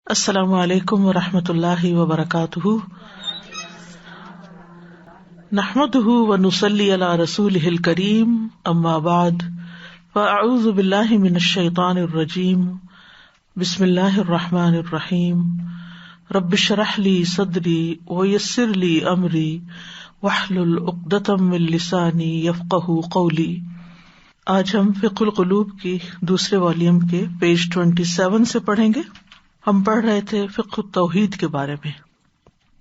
السلام علیکم ورحمۃ اللہ وبرکاتہ، نحمده ونصلی علی رسولہ الکریم، اما بعد فاعوذ باللہ من الشیطان الرجیم، بسم اللہ الرحمن الرحیم، رب اشرح لی صدری ویسر لی امری واحلل عقدۃ من لسانی یفقہوا قولی۔ آج ہم فقہ القلوب کی دوسرے والیوم کے پیج 27 سے پڑھیں گے۔ ہم پڑھ رہے تھے فقہ التوحید کے بارے میں۔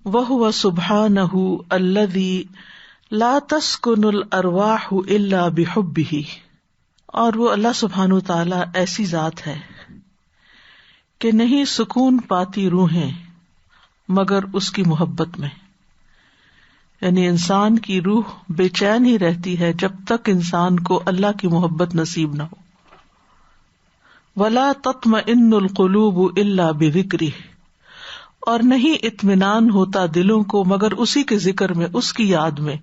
وَهُوَ سُبْحَانَهُ الَّذِي لَا تَسْكُنُ الْأَرْوَاحُ إِلَّا بِحُبِّهِ، اور وہ اللہ سبحانہ تعالی ایسی ذات ہے کہ نہیں سکون پاتی روحیں مگر اس کی محبت میں، یعنی انسان کی روح بے چین ہی رہتی ہے جب تک انسان کو اللہ کی محبت نصیب نہ ہو۔ وَلَا تَطْمَئِنُّ الْقُلُوبُ إِلَّا بِذِكْرِهِ، اور نہیں اطمینان ہوتا دلوں کو مگر اسی کے ذکر میں، اس کی یاد میں۔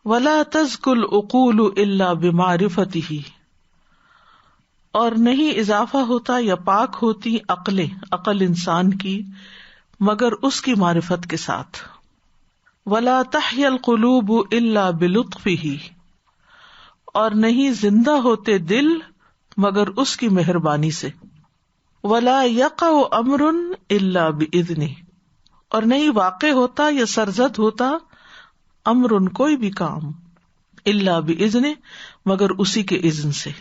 وَلَا تَزْكُو الْعُقُولُ إِلَّا بِمَعْرِفَتِهِ، اور نہیں اضافہ ہوتا یا پاک ہوتی عقل انسان کی مگر اس کی معرفت کے ساتھ۔ وَلَا تَحْيَا الْقُلُوبُ إِلَّا بِلُطْفِهِ، اور نہیں زندہ ہوتے دل مگر اس کی مہربانی سے۔ وَلَا يَقَعُ أَمْرٌ إِلَّا بِإِذْنِهِ، اور نہیں واقع ہوتا یا سرزد ہوتا امرن کوئی بھی کام، الا بِإِذْنِهِ مگر اسی کے اذن سے،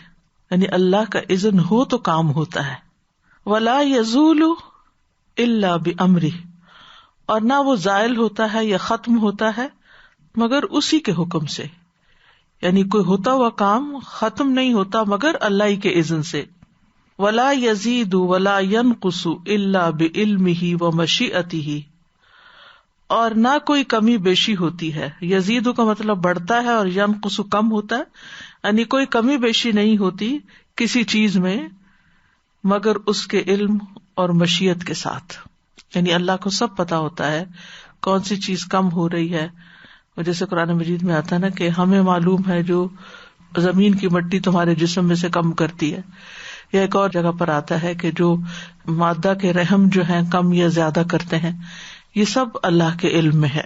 یعنی اللہ کا اذن ہو تو کام ہوتا ہے۔ وَلَا يَزُولُ إِلَّا بِأَمْرِهِ، اور نہ وہ زائل ہوتا ہے یا ختم ہوتا ہے مگر اسی کے حکم سے، یعنی کوئی ہوتا ہوا کام ختم نہیں ہوتا مگر اللہ ہی کے اذن سے۔ وَلَا يَزِيدُ وَلَا يَنْقُصُ إِلَّا بِعِلْمِهِ وَمَشِيئَتِهِ، اور نہ کوئی کمی بیشی ہوتی ہے، یزید کا مطلب بڑھتا ہے اور ینقص کم ہوتا ہے، یعنی کوئی کمی بیشی نہیں ہوتی کسی چیز میں مگر اس کے علم اور مشیت کے ساتھ، یعنی اللہ کو سب پتا ہوتا ہے کون سی چیز کم ہو رہی ہے۔ اور جیسے قرآن مجید میں آتا ہے نا کہ ہمیں معلوم ہے جو زمین کی مٹی تمہارے جسم میں سے کم کرتی ہے، یا ایک اور جگہ پر آتا ہے کہ جو مادہ کے رحم جو ہیں کم یا زیادہ کرتے ہیں، یہ سب اللہ کے علم میں ہے۔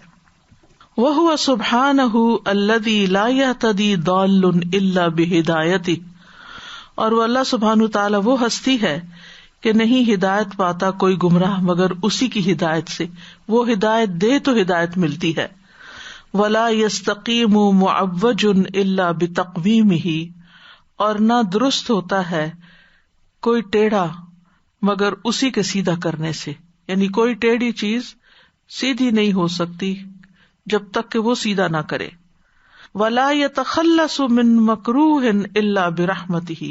وَهُوَ سُبْحَانَهُ الَّذِي لَا يَهْتَدِي ضَالٌّ إِلَّا بِهِدَایَتِهِ، اور وہ اللہ سبحانہ تعالیٰ وہ ہستی ہے کہ نہیں ہدایت پاتا کوئی گمراہ مگر اسی کی ہدایت سے، وہ ہدایت دے تو ہدایت ملتی ہے۔ وَلَا يَسْتَقِيمُ مُعَوَّجٌ إِلَّا بِتَقْوِيمِهِ، اور نہ درست ہوتا ہے کوئی ٹیڑھا مگر اسی کے سیدھا کرنے سے، یعنی کوئی ٹیڑھی چیز سیدھی نہیں ہو سکتی جب تک کہ وہ سیدھا نہ کرے۔ وَلَا يَتَخَلَّصُ مِن مَكْرُوهٍ إِلَّا بِرَحْمَتِهِ،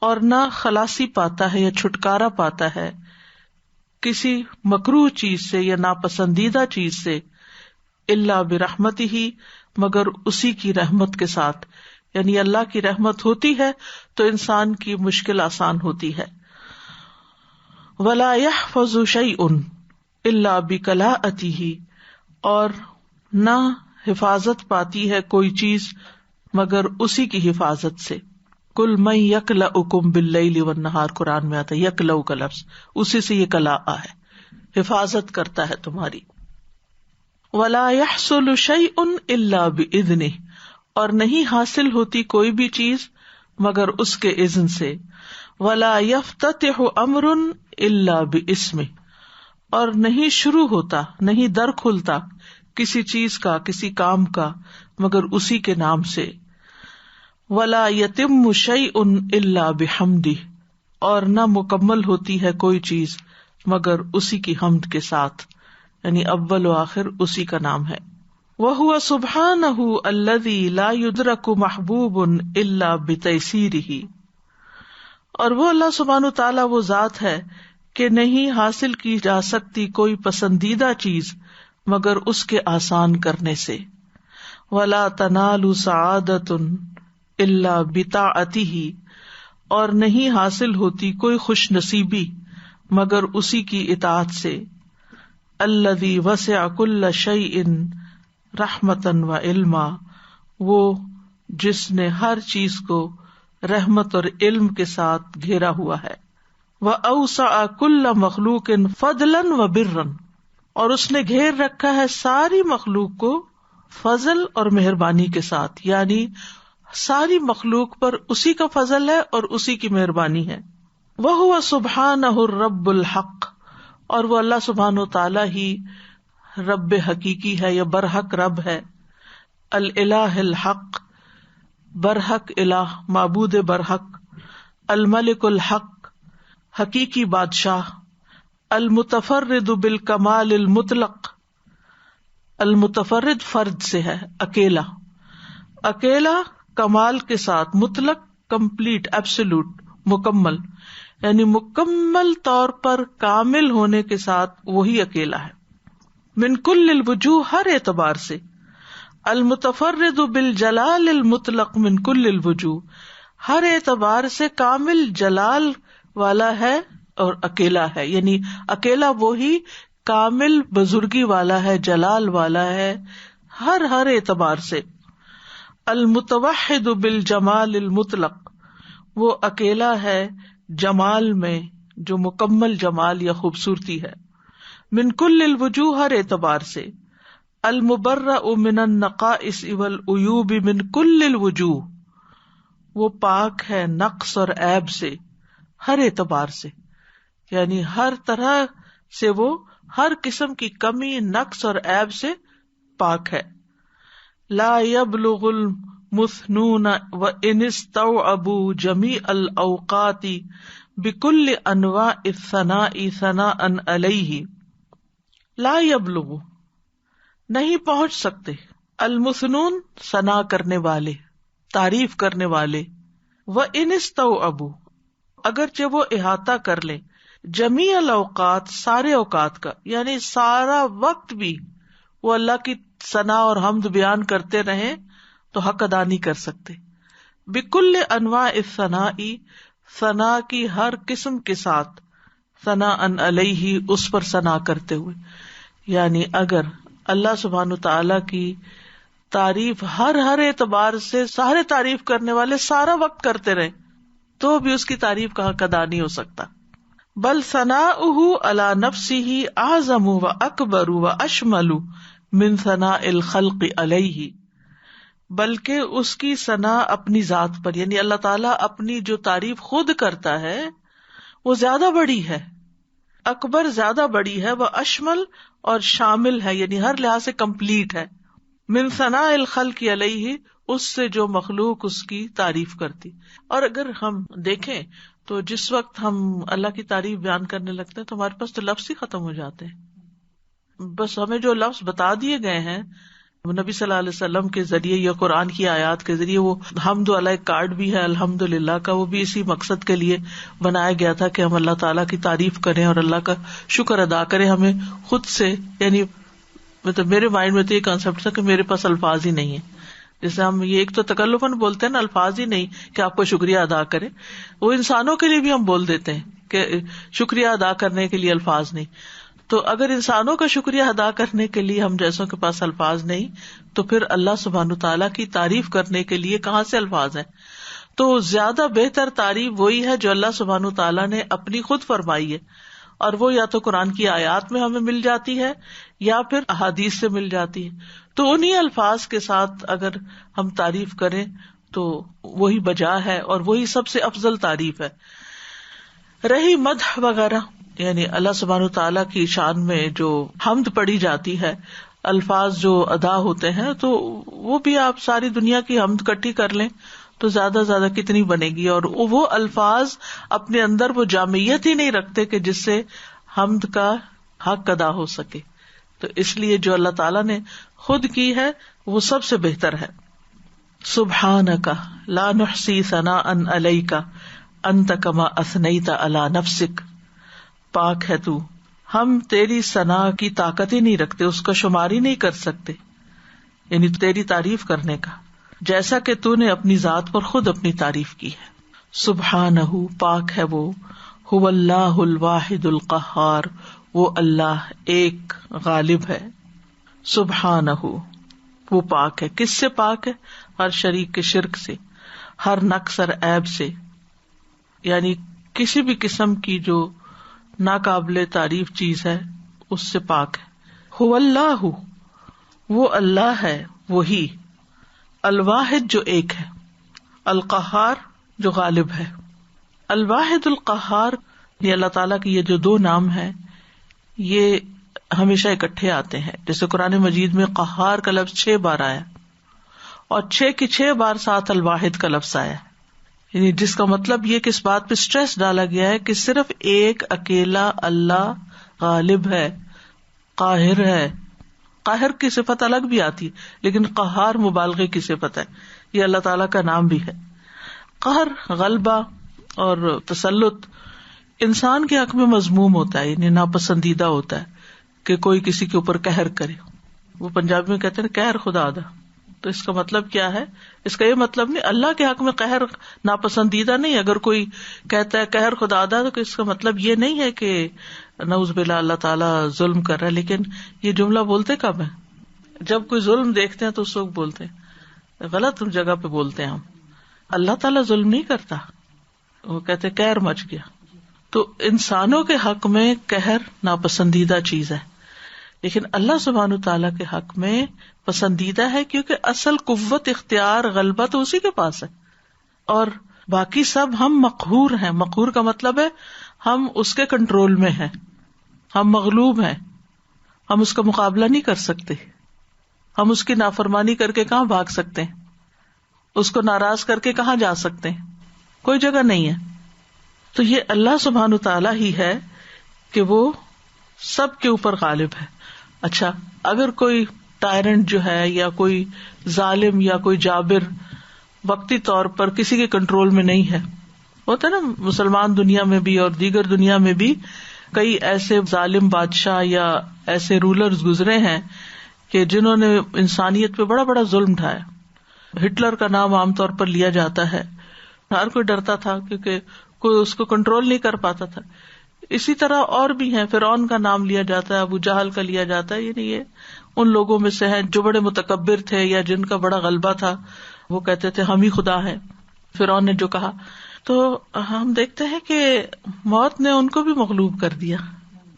اور نہ خلاصی پاتا ہے یا چھٹکارا پاتا ہے کسی مکروہ چیز سے یا ناپسندیدہ چیز سے، الا برحمتہ مگر اسی کی رحمت کے ساتھ، یعنی اللہ کی رحمت ہوتی ہے تو انسان کی مشکل آسان ہوتی ہے۔ ولا يحفظ شیء الا بکلاءتہ، اور نہ حفاظت پاتی ہے کوئی چیز مگر اسی کی حفاظت سے۔ کل من یکلؤکم باللیل والنہار، قرآن میں آتا ہے یکلؤ کا لفظ، اسی سے یہ کلاء ہے، حفاظت کرتا ہے تمہاری۔ وَلَا يَحْصُلُ شَيْءٌ إِلَّا بِإِذْنِهِ، اور نہیں حاصل ہوتی کوئی بھی چیز مگر اس کے اذن سے۔ وَلَا يَفْتَتِحُ أَمْرٌ إِلَّا بِإِسْمِهِ، اور نہیں شروع ہوتا، نہیں در کھلتا کسی چیز کا، کسی کام کا مگر اسی کے نام سے۔ وَلَا يَتِمُّ شَيْءٌ إِلَّا بِحَمْدِهِ، اور نہ مکمل ہوتی ہے کوئی چیز مگر اسی کی حمد کے ساتھ، یعنی اول و آخر اسی کا نام ہے۔ وَهُوَ سُبْحَانَهُ الَّذِي لَا يُدْرَكُ مَحْبُوبٌ إِلَّا بِتَيْسِيرِهِ، اور وہ اللہ سبحانہ تعالیٰ وہ ذات ہے کہ نہیں حاصل کی جا سکتی کوئی پسندیدہ چیز مگر اس کے آسان کرنے سے۔ وَلَا تَنَالُ سَعَادَةٌ إِلَّا بِطَاعَتِهِ، اور نہیں حاصل ہوتی کوئی خوش نصیبی مگر اسی کی اطاعت سے۔ الذی وسع کل شیء رحمتا وعلما، وہ جس نے ہر چیز کو رحمت اور علم کے ساتھ گھیرا ہوا ہے۔ وَأَوْسَعَ كُلَّ مَخْلُوقٍ فَضْلًا وَبِرًّا، اور اس نے گھیر رکھا ہے ساری مخلوق کو فضل اور مہربانی کے ساتھ، یعنی ساری مخلوق پر اسی کا فضل ہے اور اسی کی مہربانی ہے. وَهُوَ سُبْحَانَهُ الرَّبُّ الْحَقُّ، اور وہ اللہ سبحانہ وتعالی ہی رب حقیقی ہے یا برحق رب ہے. الالہ الحق، برحق الہ، معبود برحق. الملک الحق، حقیقی بادشاہ. المتفرد بالکمال المطلق، المتفرد فرد سے ہے، اکیلا، اکیلا کمال کے ساتھ، مطلق کمپلیٹ ایبسولوٹ مکمل، یعنی مکمل طور پر کامل ہونے کے ساتھ وہی اکیلا ہے. من کل الوجوہ، ہر اعتبار سے. المتفرد بالجلال المطلق من کل الوجوہ، ہر اعتبار سے کامل جلال والا ہے اور اکیلا ہے، یعنی اکیلا وہی کامل بزرگی والا ہے، جلال والا ہے ہر اعتبار سے. المتوحد بالجمال المطلق، وہ اکیلا ہے جمال میں جو مکمل جمال یا خوبصورتی ہے. من کل الوجوہ، ہر اعتبار سے. المبرأ من النقائص والعیوب من کل الوجوہ، وہ پاک ہے نقص اور عیب سے ہر اعتبار سے، یعنی ہر طرح سے وہ ہر قسم کی کمی، نقص اور عیب سے پاک ہے. لا يبلغ المثنون وان استوعبوا جميع الاوقات بكل انواع الثناء ثناء علیہ. لا يبلغ، نہیں پہنچ سکتے، المثنون ثنا کرنے والے، تعریف کرنے والے، وان استوعبوا، اگرچہ وہ احاطہ کر لیں، جمیع الاوقات، سارے اوقات کا، یعنی سارا وقت بھی وہ اللہ کی ثنا اور حمد بیان کرتے رہیں تو حق ادا نہیں کر سکتے. بکل انواع الثناء، ثنا کی ہر قسم کے ساتھ، ثناء علیہ، اس پر ثنا کرتے ہوئے. یعنی اگر اللہ سبحانہ تعالی کی تعریف ہر اعتبار سے سارے تعریف کرنے والے سارا وقت کرتے رہے تو بھی اس کی تعریف کا حق ادا نہیں ہو سکتا. بل ثناؤہ علی نفسہ اعظم و اکبر و اشمل من ثناء الخلق علیہ، بلکہ اس کی ثنا اپنی ذات پر، یعنی اللہ تعالیٰ اپنی جو تعریف خود کرتا ہے وہ زیادہ بڑی ہے، اکبر زیادہ بڑی ہے، وہ اشمل اور شامل ہے، یعنی ہر لحاظ سے کمپلیٹ ہے. من ثناء الخلق علیہ، اس سے جو مخلوق اس کی تعریف کرتی. اور اگر ہم دیکھیں تو جس وقت ہم اللہ کی تعریف بیان کرنے لگتے ہیں تو ہمارے پاس تو لفظ ہی ختم ہو جاتے ہیں. بس ہمیں جو لفظ بتا دیے گئے ہیں نبی صلی اللہ علیہ وسلم کے ذریعے یا قرآن کی آیات کے ذریعے، وہ حمد والا ایک کارڈ بھی ہے الحمدللہ کا، وہ بھی اسی مقصد کے لیے بنایا گیا تھا کہ ہم اللہ تعالیٰ کی تعریف کریں اور اللہ کا شکر ادا کریں. ہمیں خود سے، یعنی مطلب میرے مائنڈ میں تو یہ کانسیپٹ تھا کہ میرے پاس الفاظ ہی نہیں ہے. جیسے ہم یہ ایک تو تکلفاً بولتے ہیں نا، الفاظ ہی نہیں کہ آپ کو شکریہ ادا کرے. وہ انسانوں کے لیے بھی ہم بول دیتے ہیں کہ شکریہ ادا کرنے کے لیے الفاظ نہیں. تو اگر انسانوں کا شکریہ ادا کرنے کے لیے ہم جیسوں کے پاس الفاظ نہیں تو پھر اللہ سبحانہ تعالیٰ کی تعریف کرنے کے لیے کہاں سے الفاظ ہیں؟ تو زیادہ بہتر تعریف وہی ہے جو اللہ سبحانہ تعالیٰ نے اپنی خود فرمائی ہے، اور وہ یا تو قرآن کی آیات میں ہمیں مل جاتی ہے یا پھر احادیث سے مل جاتی ہے. تو انہی الفاظ کے ساتھ اگر ہم تعریف کریں تو وہی بجا ہے اور وہی سب سے افضل تعریف ہے. رہی مدح وغیرہ، یعنی اللہ سبحانہ تعالیٰ کی شان میں جو حمد پڑھی جاتی ہے، الفاظ جو ادا ہوتے ہیں، تو وہ بھی آپ ساری دنیا کی حمد اکٹھی کر لیں تو زیادہ زیادہ کتنی بنے گی. اور وہ الفاظ اپنے اندر وہ جامعیت ہی نہیں رکھتے کہ جس سے حمد کا حق ادا ہو سکے. تو اس لیے جو اللہ تعالیٰ نے خود کی ہے وہ سب سے بہتر ہے. سبحانک لا نحصی ثناء علیک انت کما اثنیت علی نفسک، پاک ہے تو، ہم تیری ثنا کی طاقت ہی نہیں رکھتے، اس کا شمار ہی نہیں کر سکتے، یعنی تیری تعریف کرنے کا، جیسا کہ تو نے اپنی ذات پر خود اپنی تعریف کی ہے. سبحانہ، پاک ہے وہ، هو اللہ الواحد القہار، وہ اللہ ایک غالب ہے. سبحانہ، وہ پاک ہے. کس سے پاک ہے؟ ہر شریک کے شرک سے، ہر نقص اور عیب سے، یعنی کسی بھی قسم کی جو ناقابل تعریف چیز ہے اس سے پاک ہے. هو اللہ، وہ اللہ ہے، وہی الواحد جو ایک ہے، القہار جو غالب ہے. الواحد القہار، یہ اللہ تعالیٰ کی یہ جو دو نام ہیں یہ ہمیشہ اکٹھے آتے ہیں. جیسے قرآن مجید میں قہار کا لفظ 6 بار آیا اور 6 کی 6 بار ساتھ الواحد کا لفظ آیا، یعنی جس کا مطلب یہ کہ اس بات پہ سٹریس ڈالا گیا ہے کہ صرف ایک اکیلا اللہ غالب ہے، قاہر ہے. قاہر کی صفت الگ بھی آتی ہے لیکن قہار مبالغے کی صفت ہے، یہ اللہ تعالیٰ کا نام بھی ہے. قہر غلبہ اور تسلط انسان کے حق میں مذموم ہوتا ہے، یعنی ناپسندیدہ ہوتا ہے کہ کوئی کسی کے اوپر قہر کرے. وہ پنجابی میں کہتے ہیں قہر خدا دا. تو اس کا مطلب کیا ہے؟ اس کا یہ مطلب نہیں اللہ کے حق میں قہر ناپسندیدہ نہیں. اگر کوئی کہتا ہے قہر خدا دا تو اس کا مطلب یہ نہیں ہے کہ نعوذ باللہ اللہ تعالیٰ ظلم کر رہا ہے. لیکن یہ جملہ بولتے کب ہے؟ جب کوئی ظلم دیکھتے ہیں تو اس وقت بولتے ہیں، غلط جگہ پہ بولتے ہیں ہم. اللہ تعالیٰ ظلم نہیں کرتا، وہ کہتے قہر مچ گیا. تو انسانوں کے حق میں قہر ناپسندیدہ چیز ہے، لیکن اللہ سبحانہ تعالیٰ کے حق میں پسندیدہ ہے، کیونکہ اصل قوت اختیار غلبہ تو اسی کے پاس ہے اور باقی سب ہم مقہور ہیں. مقہور کا مطلب ہے ہم اس کے کنٹرول میں ہیں، ہم مغلوب ہیں، ہم اس کا مقابلہ نہیں کر سکتے. ہم اس کی نافرمانی کر کے کہاں بھاگ سکتے ہیں، اس کو ناراض کر کے کہاں جا سکتے ہیں، کوئی جگہ نہیں ہے. تو یہ اللہ سبحانہ تعالیٰ ہی ہے کہ وہ سب کے اوپر غالب ہے. اچھا، اگر کوئی ٹائرنٹ جو ہے یا کوئی ظالم یا کوئی جابر وقتی طور پر کسی کے کنٹرول میں نہیں ہے، ہوتا ہے نا مسلمان دنیا میں بھی اور دیگر دنیا میں بھی کئی ایسے ظالم بادشاہ یا ایسے رولرز گزرے ہیں کہ جنہوں نے انسانیت پہ بڑا بڑا ظلم ڈھایا. ہٹلر کا نام عام طور پر لیا جاتا ہے، ہر کوئی ڈرتا تھا کیونکہ کوئی اس کو کنٹرول نہیں کر پاتا تھا. اسی طرح اور بھی ہیں، فرعون کا نام لیا جاتا ہے، ابو جہل کا لیا جاتا ہے. یعنی یہ ان لوگوں میں سے ہیں جو بڑے متکبر تھے یا جن کا بڑا غلبہ تھا، وہ کہتے تھے ہم ہی خدا ہیں. فرعون نے جو کہا، تو ہم دیکھتے ہیں کہ موت نے ان کو بھی مغلوب کر دیا.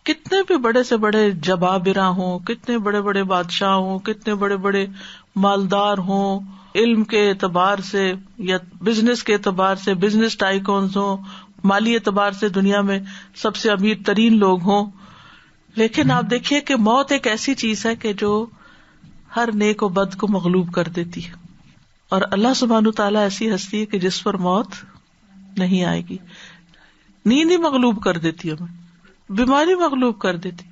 کتنے بھی بڑے سے بڑے جبابرہ ہوں، کتنے بڑے بڑے بادشاہ ہوں، کتنے بڑے بڑے مالدار ہوں، علم کے اعتبار سے یا بزنس کے اعتبار سے بزنس ٹائکونز ہوں، مالی اعتبار سے دنیا میں سب سے امیر ترین لوگ ہوں، لیکن آپ دیکھیے کہ موت ایک ایسی چیز ہے کہ جو ہر نیک و بد کو مغلوب کر دیتی ہے. اور اللہ سبحانہ تعالیٰ ایسی ہستی ہے کہ جس پر موت نہیں آئے گی. نیند ہی مغلوب کر دیتی ہے، ہمیں بیماری مغلوب کر دیتی.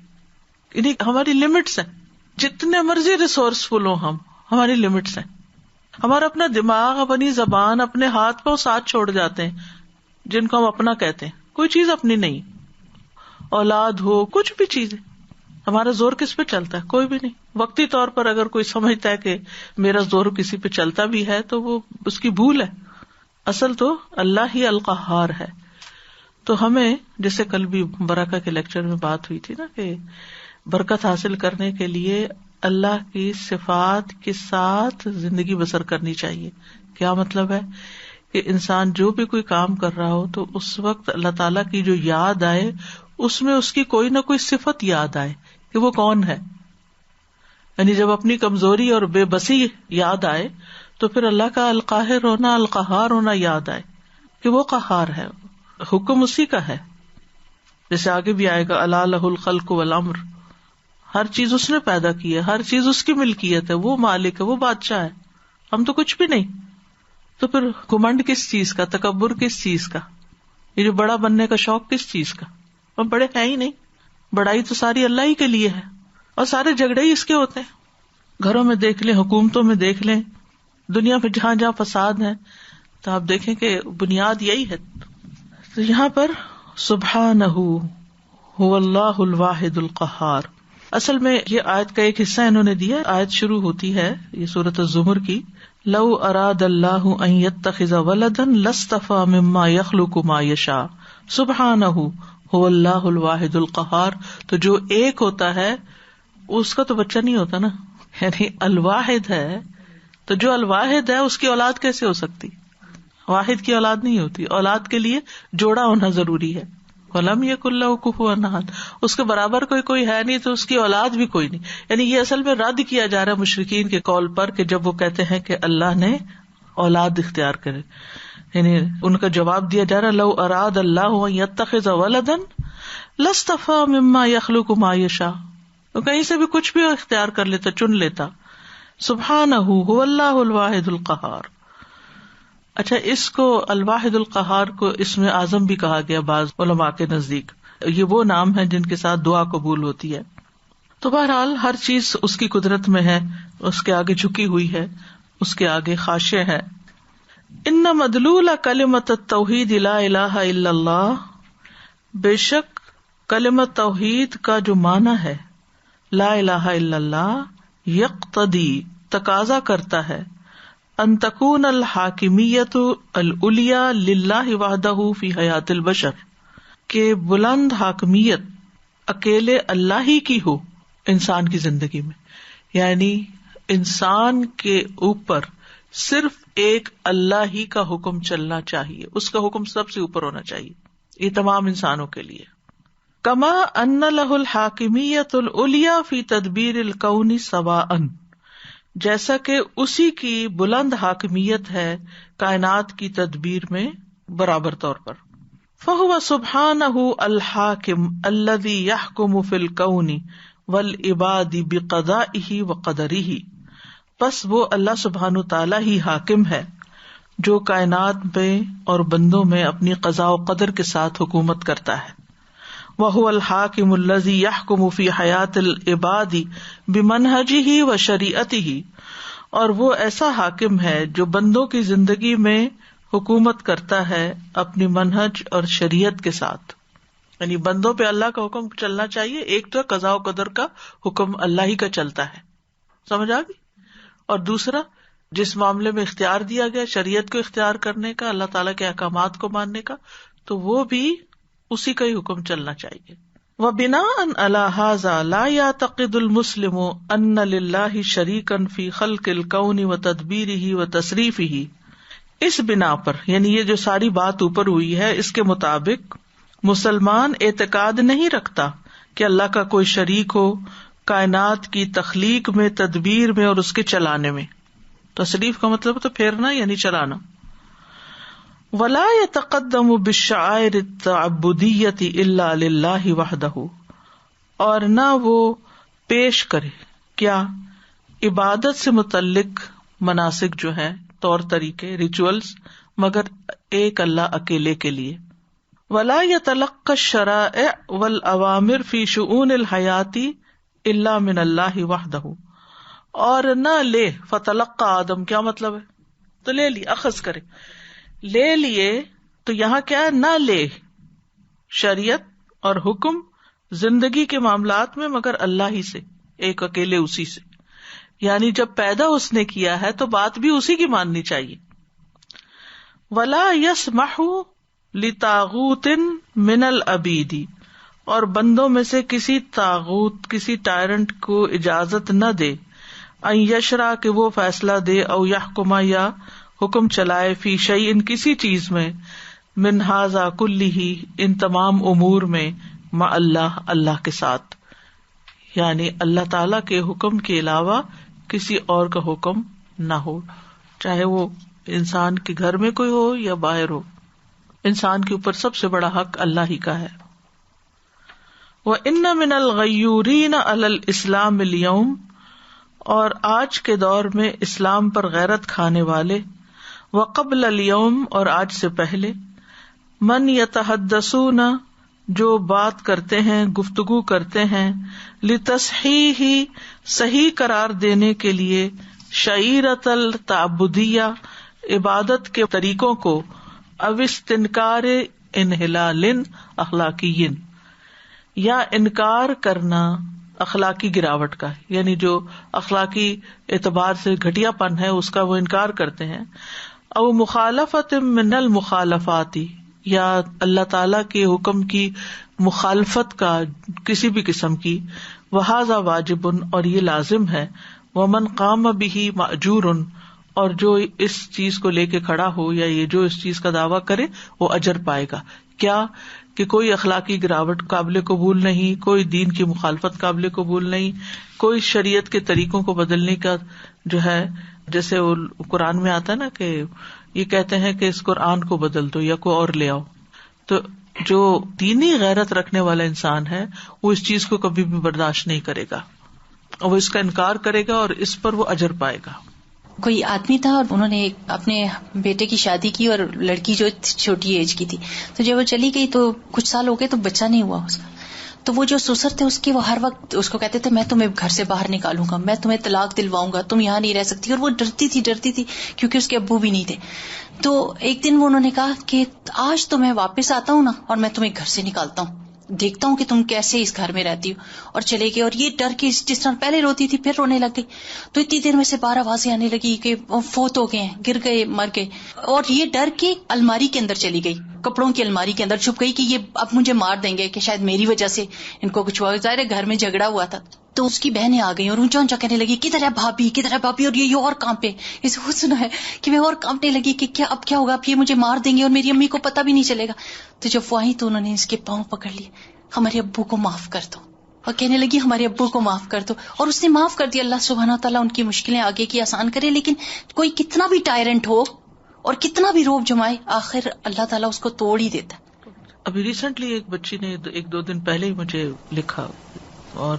یعنی ہماری لمٹس ہیں، جتنے مرضی ریسورسفل ہوں ہم، ہماری لمٹس ہیں. ہمارا اپنا دماغ، اپنی زبان، اپنے ہاتھ پاؤں ساتھ چھوڑ جاتے ہیں جن کو ہم اپنا کہتے ہیں. کوئی چیز اپنی نہیں، اولاد ہو، کچھ بھی چیز ہے. ہمارا زور کس پہ چلتا ہے؟ کوئی بھی نہیں. وقتی طور پر اگر کوئی سمجھتا ہے کہ میرا زور کسی پہ چلتا بھی ہے تو وہ اس کی بھول ہے. اصل تو اللہ ہی القہار ہے. تو ہمیں جیسے کل بھی برکہ کے لیکچر میں بات ہوئی تھی نا کہ برکت حاصل کرنے کے لیے اللہ کی صفات کے ساتھ زندگی بسر کرنی چاہیے. کیا مطلب ہے؟ کہ انسان جو بھی کوئی کام کر رہا ہو تو اس وقت اللہ تعالیٰ کی جو یاد آئے، اس میں اس کی کوئی نہ کوئی صفت یاد آئے کہ وہ کون ہے. یعنی جب اپنی کمزوری اور بے بسی یاد آئے تو پھر اللہ کا القاہر ہونا، القہار ہونا یاد آئے کہ وہ قہار ہے، حکم اسی کا ہے. جیسے آگے بھی آئے گا الا لہ الخلق والامر، ہر چیز اس نے پیدا کی ہے، ہر چیز اس کی ملکیت ہے، وہ مالک ہے، وہ بادشاہ ہے، ہم تو کچھ بھی نہیں. تو پھر گھمنڈ کس چیز کا، تکبر کس چیز کا، یہ جو بڑا بننے کا شوق کس چیز کا؟ ہم بڑے ہیں ہی نہیں. بڑائی تو ساری اللہ ہی کے لیے ہے اور سارے جھگڑے ہی اس کے ہوتے ہیں. گھروں میں دیکھ لیں، حکومتوں میں دیکھ لیں، دنیا میں جہاں جہاں فساد ہے تو آپ دیکھیں کہ بنیاد یہی ہے. تو یہاں پر سبحانہ هو اللہ الواحد القہار. اصل میں یہ آیت کا ایک حصہ انہوں نے دیا. آیت شروع ہوتی ہے یہ سورۃ الزمر کی، لو اراد اللہ ان یتخذ ولدا لاصطفى مما یخلق ما یشاء سبحانہ هو اللہ الواحد القہار. تو جو ایک ہوتا ہے اس کا تو بچہ نہیں ہوتا نا، یعنی الواحد ہے، تو جو الواحد ہے اس کی اولاد کیسے ہو سکتی؟ واحد کی اولاد نہیں ہوتی. اولاد کے لیے جوڑا ہونا ضروری ہے. وَلَمْ يَكُنْ لَهُ كُفُوًا أَحَدٌ, اس کے برابر کوئی ہے نہیں تو اس کی اولاد بھی کوئی نہیں. یعنی یہ اصل میں رد کیا جا رہا ہے مشرکین کے قول پر کہ جب وہ کہتے ہیں کہ اللہ نے اولاد اختیار کرے, یعنی ان کا جواب دیا جا رہا لو اراد اللہ ان یتخذ ولدا لاصطفى مما يخلق ما يشاء, تو کہیں سے بھی کچھ بھی اختیار کر لیتا, چن لیتا. سبحانہ هو اللہ الواحد القہار. اچھا, اس کو الواحد القہار کو اسم اعظم بھی کہا گیا بعض علماء کے نزدیک. یہ وہ نام ہے جن کے ساتھ دعا قبول ہوتی ہے. تو بہرحال ہر چیز اس کی قدرت میں ہے, اس کے آگے جھکی ہوئی ہے, اس کے آگے خاشع ہے. ان مدلول کلمۃ التوحید لا الہ الا اللہ, بے شک کلمۃ توحید کا جو معنی ہے لا الہ الا اللہ, یقتضی تقاضا کرتا ہے ان تکون الحاکمیت العلیٰ للہ وحدہ فی حیات البشر, کہ بلند حاکمیت اکیلے اللہ ہی کی ہو انسان کی زندگی میں. یعنی انسان کے اوپر صرف ایک اللہ ہی کا حکم چلنا چاہیے, اس کا حکم سب سے اوپر ہونا چاہیے, یہ تمام انسانوں کے لیے. کما ان لہ الحاکمیت العلیٰ فی تدبیر الکون سواء, جیسا کہ اسی کی بلند حاکمیت ہے کائنات کی تدبیر میں برابر طور پر. فہو سبحانہ الحاکم الذی یحکم فی الکون والعباد بقضائہ وقدرہ, بس وہ اللہ سبحانہ تعالی ہی حاکم ہے جو کائنات میں اور بندوں میں اپنی قضاء و قدر کے ساتھ حکومت کرتا ہے. وَهُوَ الْحَاكِمُ الَّذِي يَحْكُمُ فِي حَيَاةِ الْعِبَادِ بِمَنْهَجِهِ وَشَرِيعَتِهِ, اور وہ ایسا حاکم ہے جو بندوں کی زندگی میں حکومت کرتا ہے اپنی منہج اور شریعت کے ساتھ. یعنی بندوں پہ اللہ کا حکم چلنا چاہیے. ایک تو قضاء و قدر کا حکم اللہ ہی کا چلتا ہے, سمجھ آ گئی, اور دوسرا جس معاملے میں اختیار دیا گیا شریعت کو اختیار کرنے کا, اللہ تعالیٰ کے احکامات کو ماننے کا, تو وہ بھی اسی کا ہی حکم چلنا چاہیے. وَبِنَاءً عَلَى هَذَا لَا يَعْتَقِدُ الْمُسْلِمُ أَنَّ لِلَّهِ شَرِيكًا فِي خَلْقِ الْكَوْنِ وَتَدْبِيرِهِ وَتَصْرِيفِهِ, اس بنا پر, یعنی یہ جو ساری بات اوپر ہوئی ہے اس کے مطابق مسلمان اعتقاد نہیں رکھتا کہ اللہ کا کوئی شریک ہو کائنات کی تخلیق میں, تدبیر میں اور اس کے چلانے میں. تصریف کا مطلب تو پھیرنا یعنی چلانا. ولا يتقدم بالشعائر التعبدیۃ الا للہ وحدہ, اور نہ وہ پیش کرے کیا عبادت سے متعلق مناسک جو ہیں طور طریقے ریچولز مگر ایک اللہ اکیلے کے لیے. ولا يتلقى الشرائع والاوامر في شؤون الحیات الا من اللہ وحدہ, اور نہ لے فتلقى آدم, کیا مطلب ہے, تو لے لی, اخذ کرے, لے لیے, تو یہاں کیا ہے, نہ لے شریعت اور حکم زندگی کے معاملات میں مگر اللہ ہی سے, ایک اکیلے اسی سے. یعنی جب پیدا اس نے کیا ہے تو بات بھی اسی کی ماننی چاہیے. ولا یسمح لطاغوت من العبید, اور بندوں میں سے کسی طاغوت کسی ٹائرنٹ کو اجازت نہ دے ان یشرع, کہ وہ فیصلہ دے, او یحکم یا حکم چلائے, فی شیء کسی چیز میں, من ھذا کلہ ان تمام امور میں, مع اللہ اللہ کے ساتھ. یعنی اللہ تعالی کے حکم کے علاوہ کسی اور کا حکم نہ ہو, چاہے وہ انسان کے گھر میں کوئی ہو یا باہر ہو. انسان کے اوپر سب سے بڑا حق اللہ ہی کا ہے. وَإِنَّ مِنَ الْغَيُّورِينَ عَلَى الْإِسْلَامِ الْيَوْمِ, اور آج کے دور میں اسلام پر غیرت کھانے والے, وقبل اليوم, اور آج سے پہلے, من یتحدثون, جو بات کرتے ہیں گفتگو کرتے ہیں, لتصحیح صحیح قرار دینے کے لیے, شعیرۃ التعبدیہ عبادت کے طریقوں کو, او استنکار انحلال اخلاقی, یا انکار کرنا اخلاقی گراوٹ کا, یعنی جو اخلاقی اعتبار سے گھٹیا پن ہے اس کا وہ انکار کرتے ہیں. او مخالفت من المخالفات, یا اللہ تعالی کے حکم کی مخالفت کا کسی بھی قسم کی. وہذا واجب, اور یہ لازم ہے. ومن قام به مأجور, اور جو اس چیز کو لے کے کھڑا ہو یا یہ جو اس چیز کا دعویٰ کرے وہ اجر پائے گا. کیا کہ کوئی اخلاقی گراوٹ قابل قبول نہیں, کوئی دین کی مخالفت قابل قبول نہیں, کوئی شریعت کے طریقوں کو بدلنے کا جو ہے, جیسے وہ قرآن میں آتا ہے نا کہ یہ کہتے ہیں کہ اس قرآن کو بدل دو یا کوئی اور لے آؤ. تو جو دینی غیرت رکھنے والا انسان ہے وہ اس چیز کو کبھی بھی برداشت نہیں کرے گا, اور وہ اس کا انکار کرے گا اور اس پر وہ اجر پائے گا. کوئی آدمی تھا اور انہوں نے اپنے بیٹے کی شادی کی اور لڑکی جو چھوٹی ایج کی تھی, تو جب وہ چلی گئی تو کچھ سال ہو گئے تو بچہ نہیں ہوا اس کا. تو وہ جو سسر تھے اس کے, وہ ہر وقت اس کو کہتے تھے میں تمہیں گھر سے باہر نکالوں گا, میں تمہیں طلاق دلواؤں گا, تم یہاں نہیں رہ سکتی. اور وہ ڈرتی تھی کیونکہ اس کے ابو بھی نہیں تھے. تو ایک دن وہ انہوں نے کہا کہ آج تو میں واپس آتا ہوں نا اور میں تمہیں گھر سے نکالتا ہوں, دیکھتا ہوں کہ تم کیسے اس گھر میں رہتی ہو. اور چلے گئے, اور یہ ڈر کے جس طرح پہلے روتی تھی پھر رونے لگ گئی. تو اتنی دیر میں سے 12 آوازیں آنے لگی کہ فوت ہو گئے ہیں, گر گئے, مر گئے. اور یہ ڈر کے الماری کے اندر چلی گئی, کپڑوں کی الماری کے اندر چھپ گئی کہ یہ اب مجھے مار دیں گے, کہ شاید میری وجہ سے ان کو کچھ ہوا. ظاہر ہے گھر میں جھگڑا ہوا تھا. تو اس کی بہنیں آ گئی اور اونچا اونچا کہنے لگی کدھر ہے بھابھی, کدھر ہے بھابھی. اور یہ اور کام پہ اسے خود سنا ہے کہ میں اور کانپنے لگی کہ کیا اب کیا ہوگا, اب یہ مجھے مار دیں گے اور میری امی کو پتہ بھی نہیں چلے گا. تو جب وہ آئی تو انہوں نے اس کے پاؤں پکڑ لیے, ہمارے ابو کو معاف کر دو. اور کہنے لگی ہمارے ابو کو معاف کر دو. اور اس نے معاف کر دیا. اللہ سبحانہ تعالیٰ ان کی مشکلیں آگے کی آسان کرے. لیکن کوئی کتنا بھی ٹائرنٹ ہو اور کتنا بھی روب جمائے, آخر اللہ تعالیٰ اس کو توڑ ہی دیتا ہے. ابھی ریسنٹلی ایک بچی نے 1-2 دن پہلے ہی مجھے لکھا اور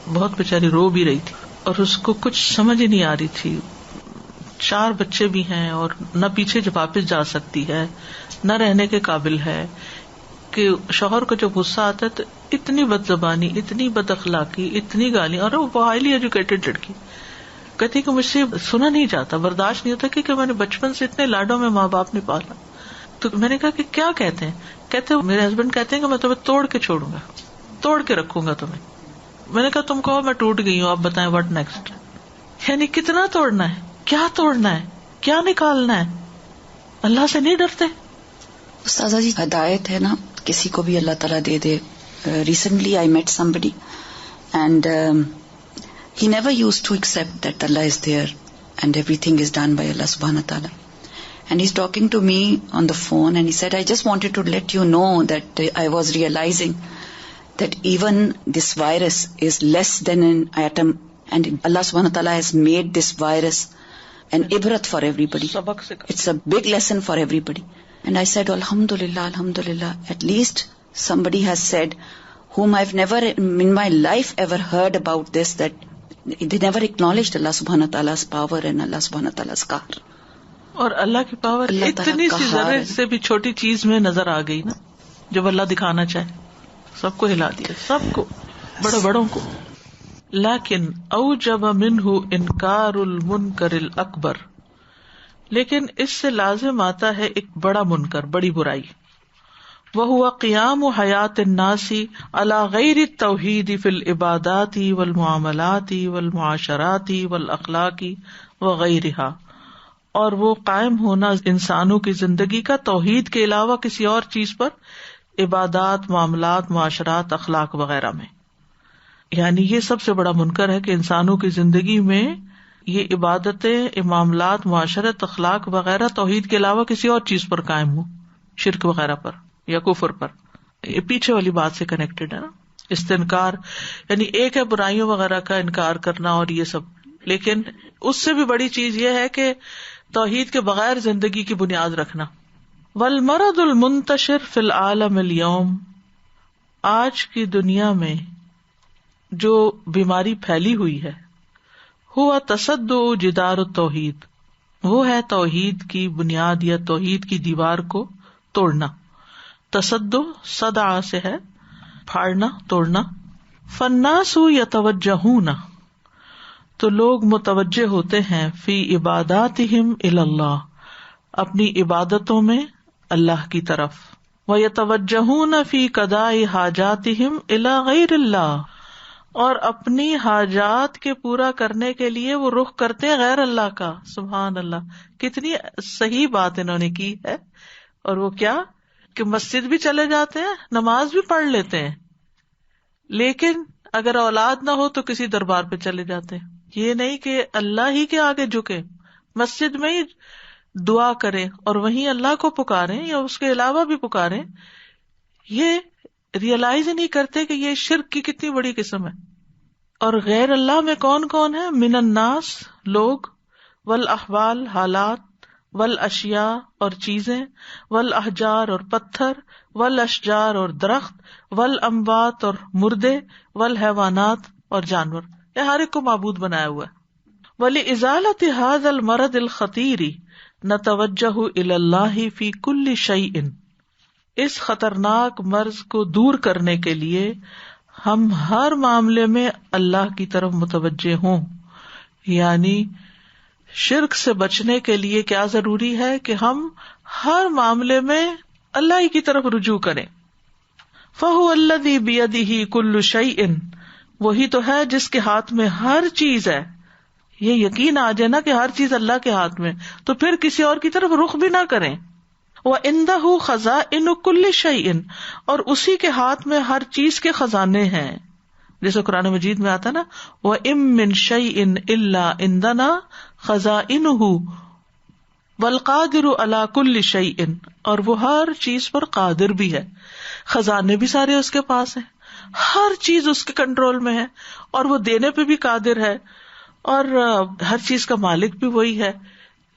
بہت بیچاری رو بھی رہی تھی اور اس کو کچھ سمجھ ہی نہیں آ رہی تھی. 4 بچے بھی ہیں اور نہ پیچھے جب واپس جا سکتی ہے نہ رہنے کے قابل ہے, کہ شوہر کو جب غصہ آتا ہے تو اتنی بد زبانی, اتنی بد اخلاقی, اتنی گالی. اور وہ ہائیلی ایجوکیٹڈ لڑکی کہتی کہ مجھ سے سنا نہیں جاتا, برداشت نہیں ہوتا, کیونکہ میں نے بچپن سے اتنے لاڈوں میں ماں باپ نے پالا. تو میں نے کہا کہ کیا کہتے ہیں؟ کہتے میرے ہسبینڈ کہتے ہیں کہ میں تمہیں توڑ کے چھوڑوں گا, توڑ کے رکھوں گا تمہیں. میں نے کہا تم کہو میں ٹوٹ گئی ہوں, آپ بتائیں واٹ نیکسٹ. یعنی کتنا توڑنا ہے, کیا توڑنا ہے, کیا نکالنا ہے, اللہ سے نہیں ڈرتے. استاذہ جی ہدایت ہے نا, کسی کو بھی اللہ تعالیٰ دے دے. Recently I met somebody and he never used to accept that Allah is there and everything is done by Allah subhanahu wa ta'ala. And he's talking to me on the phone and he said, I just wanted to let you know that I was realizing that even this virus is less than an atom and Allah subhanahu wa ta'ala has made this virus an ibrat for everybody. It's a big lesson for everybody. And I said, Alhamdulillah, Alhamdulillah, at least somebody has said, whom I've never in my life ever heard about this, that they never acknowledged Allah subhanahu wa ta'ala's power and Allah subhanahu wa ta'ala's qahr. اور اللہ کی power اتنی سی ذرے سے بھی چھوٹی چیز میں نظر آ گئی نا, جب اللہ دکھانا چاہے سب کو ہلا دیا, سب کو, بڑے بڑوں کو. لیکن اوجب منہ انکار المنکر الاکبر, لیکن اس سے لازم آتا ہے ایک بڑا منکر, بڑی برائی. وہو قیام حیات الناس علی غیر التوحید فی العبادات والمعاملات والمعاشرات والاخلاق وغیرہا, اور وہ قائم ہونا انسانوں کی زندگی کا توحید کے علاوہ کسی اور چیز پر, عبادات, معاملات, معاشرات, اخلاق وغیرہ میں. یعنی یہ سب سے بڑا منکر ہے کہ انسانوں کی زندگی میں یہ عبادتیں, معاملات, معاشرت, اخلاق وغیرہ توحید کے علاوہ کسی اور چیز پر قائم ہو, شرک وغیرہ پر یا کفر پر. یہ پیچھے والی بات سے کنیکٹڈ ہے نا, استنکار. یعنی ایک ہے برائیوں وغیرہ کا انکار کرنا اور یہ سب, لیکن اس سے بھی بڑی چیز یہ ہے کہ توحید کے بغیر زندگی کی بنیاد رکھنا. والمرض المنتشر فی العالم اليوم, آج کی دنیا میں جو بیماری پھیلی ہوئی ہے, ہوا تصدع جدار التوحید, وہ ہے توحید کی بنیاد یا توحید کی دیوار کو توڑنا. تصدع صدع سے ہے پھاڑنا, توڑنا. فالناس یتوجہون, تو لوگ متوجہ ہوتے ہیں, فی عباداتہم الی اللہ, اپنی عبادتوں میں اللہ کی طرف. ویتوجہون فی قضاء حاجاتہم الی غیر اللہ, اور اپنی حاجات کے پورا کرنے کے لیے وہ رخ کرتے ہیں غیر اللہ کا. سبحان اللہ, کتنی صحیح بات انہوں نے کی ہے. اور وہ کیا کہ مسجد بھی چلے جاتے ہیں, نماز بھی پڑھ لیتے ہیں, لیکن اگر اولاد نہ ہو تو کسی دربار پہ چلے جاتے ہیں. یہ نہیں کہ اللہ ہی کے آگے جھکے, مسجد میں ہی دعا کریں اور وہیں اللہ کو پکاریں یا اس کے علاوہ بھی پکاریں، یہ ریئلائز ہی نہیں کرتے کہ یہ شرک کی کتنی بڑی قسم ہے. اور غیر اللہ میں کون کون ہے؟ من الناس لوگ، والاحوال حالات، والاشیاء اور چیزیں، والاحجار اور پتھر، والاشجار اور درخت، والاموات اور مردے، والحیوانات اور جانور. یہ ہر ایک کو معبود بنایا ہوا ہے. وَلِإِزَالَةِ هَذَا الْمَرَضِ الْخَطِيرِ نَتَوَجَّهُ إِلَى اللَّهِ فِي كُلِّ شَيْءٍ. اس خطرناک مرض کو دور کرنے کے لیے ہم ہر معاملے میں اللہ کی طرف متوجہ ہوں. یعنی شرک سے بچنے کے لیے کیا ضروری ہے کہ ہم ہر معاملے میں اللہ ہی کی طرف رجوع کریں. فَهُوَ الَّذِي بِيَدِهِ كُلُّ شَيْءٍ، وہی تو ہے جس کے ہاتھ میں ہر چیز ہے. یہ یقین آ جائے نا کہ ہر چیز اللہ کے ہاتھ میں، تو پھر کسی اور کی طرف رخ بھی نہ کریں. وَعِندَهُ خَزَائِنُ كُلِّ شَيْءٍ، اور اسی کے ہاتھ میں ہر چیز کے خزانے ہیں. جیسے قرآن مجید میں آتا نا وَإِن مِّن شَيْءٍ إِلَّا عِندَنَا خَزَائِنُهُ وَالْقَادِرُ عَلَى كُلِّ شَيْءٍ، اور وہ ہر چیز پر قادر بھی ہے. خزانے بھی سارے اس کے پاس ہیں، ہر چیز اس کے کنٹرول میں ہے، اور وہ دینے پہ بھی قادر ہے، اور ہر چیز کا مالک بھی وہی ہے.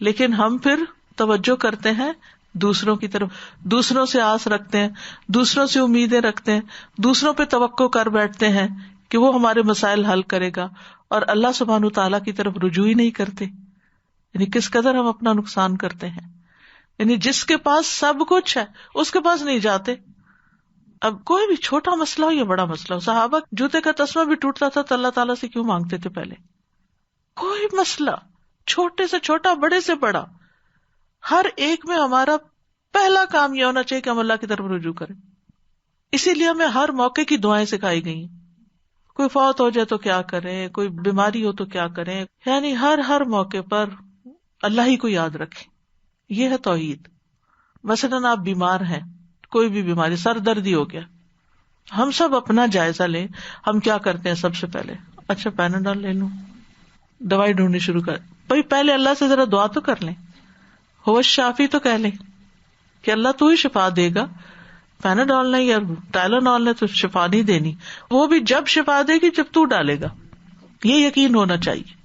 لیکن ہم پھر توجہ کرتے ہیں دوسروں کی طرف، دوسروں سے آس رکھتے ہیں، دوسروں سے امیدیں رکھتے ہیں، دوسروں پہ توقع کر بیٹھتے ہیں کہ وہ ہمارے مسائل حل کرے گا، اور اللہ سبحانہ وتعالیٰ کی طرف رجوع ہی نہیں کرتے. یعنی کس قدر ہم اپنا نقصان کرتے ہیں. یعنی جس کے پاس سب کچھ ہے اس کے پاس نہیں جاتے. اب کوئی بھی چھوٹا مسئلہ ہو یا بڑا مسئلہ ہو، صحابہ جوتے کا تسمہ بھی ٹوٹتا تھا تو اللہ تعالیٰ سے کیوں مانگتے تھے؟ پہلے کوئی مسئلہ، چھوٹے سے چھوٹا، بڑے سے بڑا، ہر ایک میں ہمارا پہلا کام یہ ہونا چاہیے کہ ہم اللہ کی طرف رجوع کریں. اسی لیے ہمیں ہر موقع کی دعائیں سکھائی گئی. کوئی فوت ہو جائے تو کیا کریں، کوئی بیماری ہو تو کیا کریں، یعنی ہر موقع پر اللہ ہی کو یاد رکھیں. یہ ہے توحید. مثلاً آپ بیمار ہیں، کوئی بھی بیماری، سر دردی ہو گیا، ہم سب اپنا جائزہ لیں. ہم کیا کرتے ہیں سب سے پہلے؟ اچھا پیناڈول لے لوں، دوائی ڈھونڈنی شروع کر. بھائی پہلے اللہ سے ذرا دعا تو کر لیں، ہو شافی تو کہہ لیں کہ اللہ تو ہی شفا دے گا. پیناڈول نہیں یا ٹائلانول نے تو شفا نہیں دینی، وہ بھی جب شفا دے گی جب تو ڈالے گا. یہ یقین ہونا چاہیے.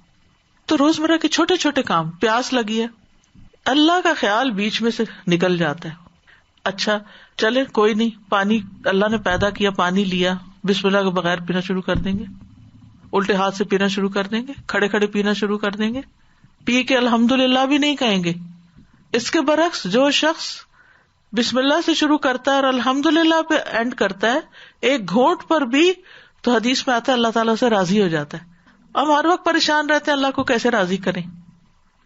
تو روزمرہ کے چھوٹے چھوٹے کام، پیاس لگی ہے، اللہ کا خیال بیچ میں سے نکل جاتا ہے. اچھا چلے کوئی نہیں، پانی اللہ نے پیدا کیا، پانی لیا، بسم اللہ کے بغیر پینا شروع کر دیں گے، الٹے ہاتھ سے پینا شروع کر دیں گے، کھڑے کھڑے پینا شروع کر دیں گے، پی کے الحمدللہ بھی نہیں کہیں گے. اس کے برعکس جو شخص بسم اللہ سے شروع کرتا ہے اور الحمدللہ پہ اینڈ کرتا ہے، ایک گھونٹ پر بھی، تو حدیث میں آتا ہے اللہ تعالیٰ سے راضی ہو جاتا ہے. ہم ہر وقت پریشان رہتے ہیں اللہ کو کیسے راضی کریں،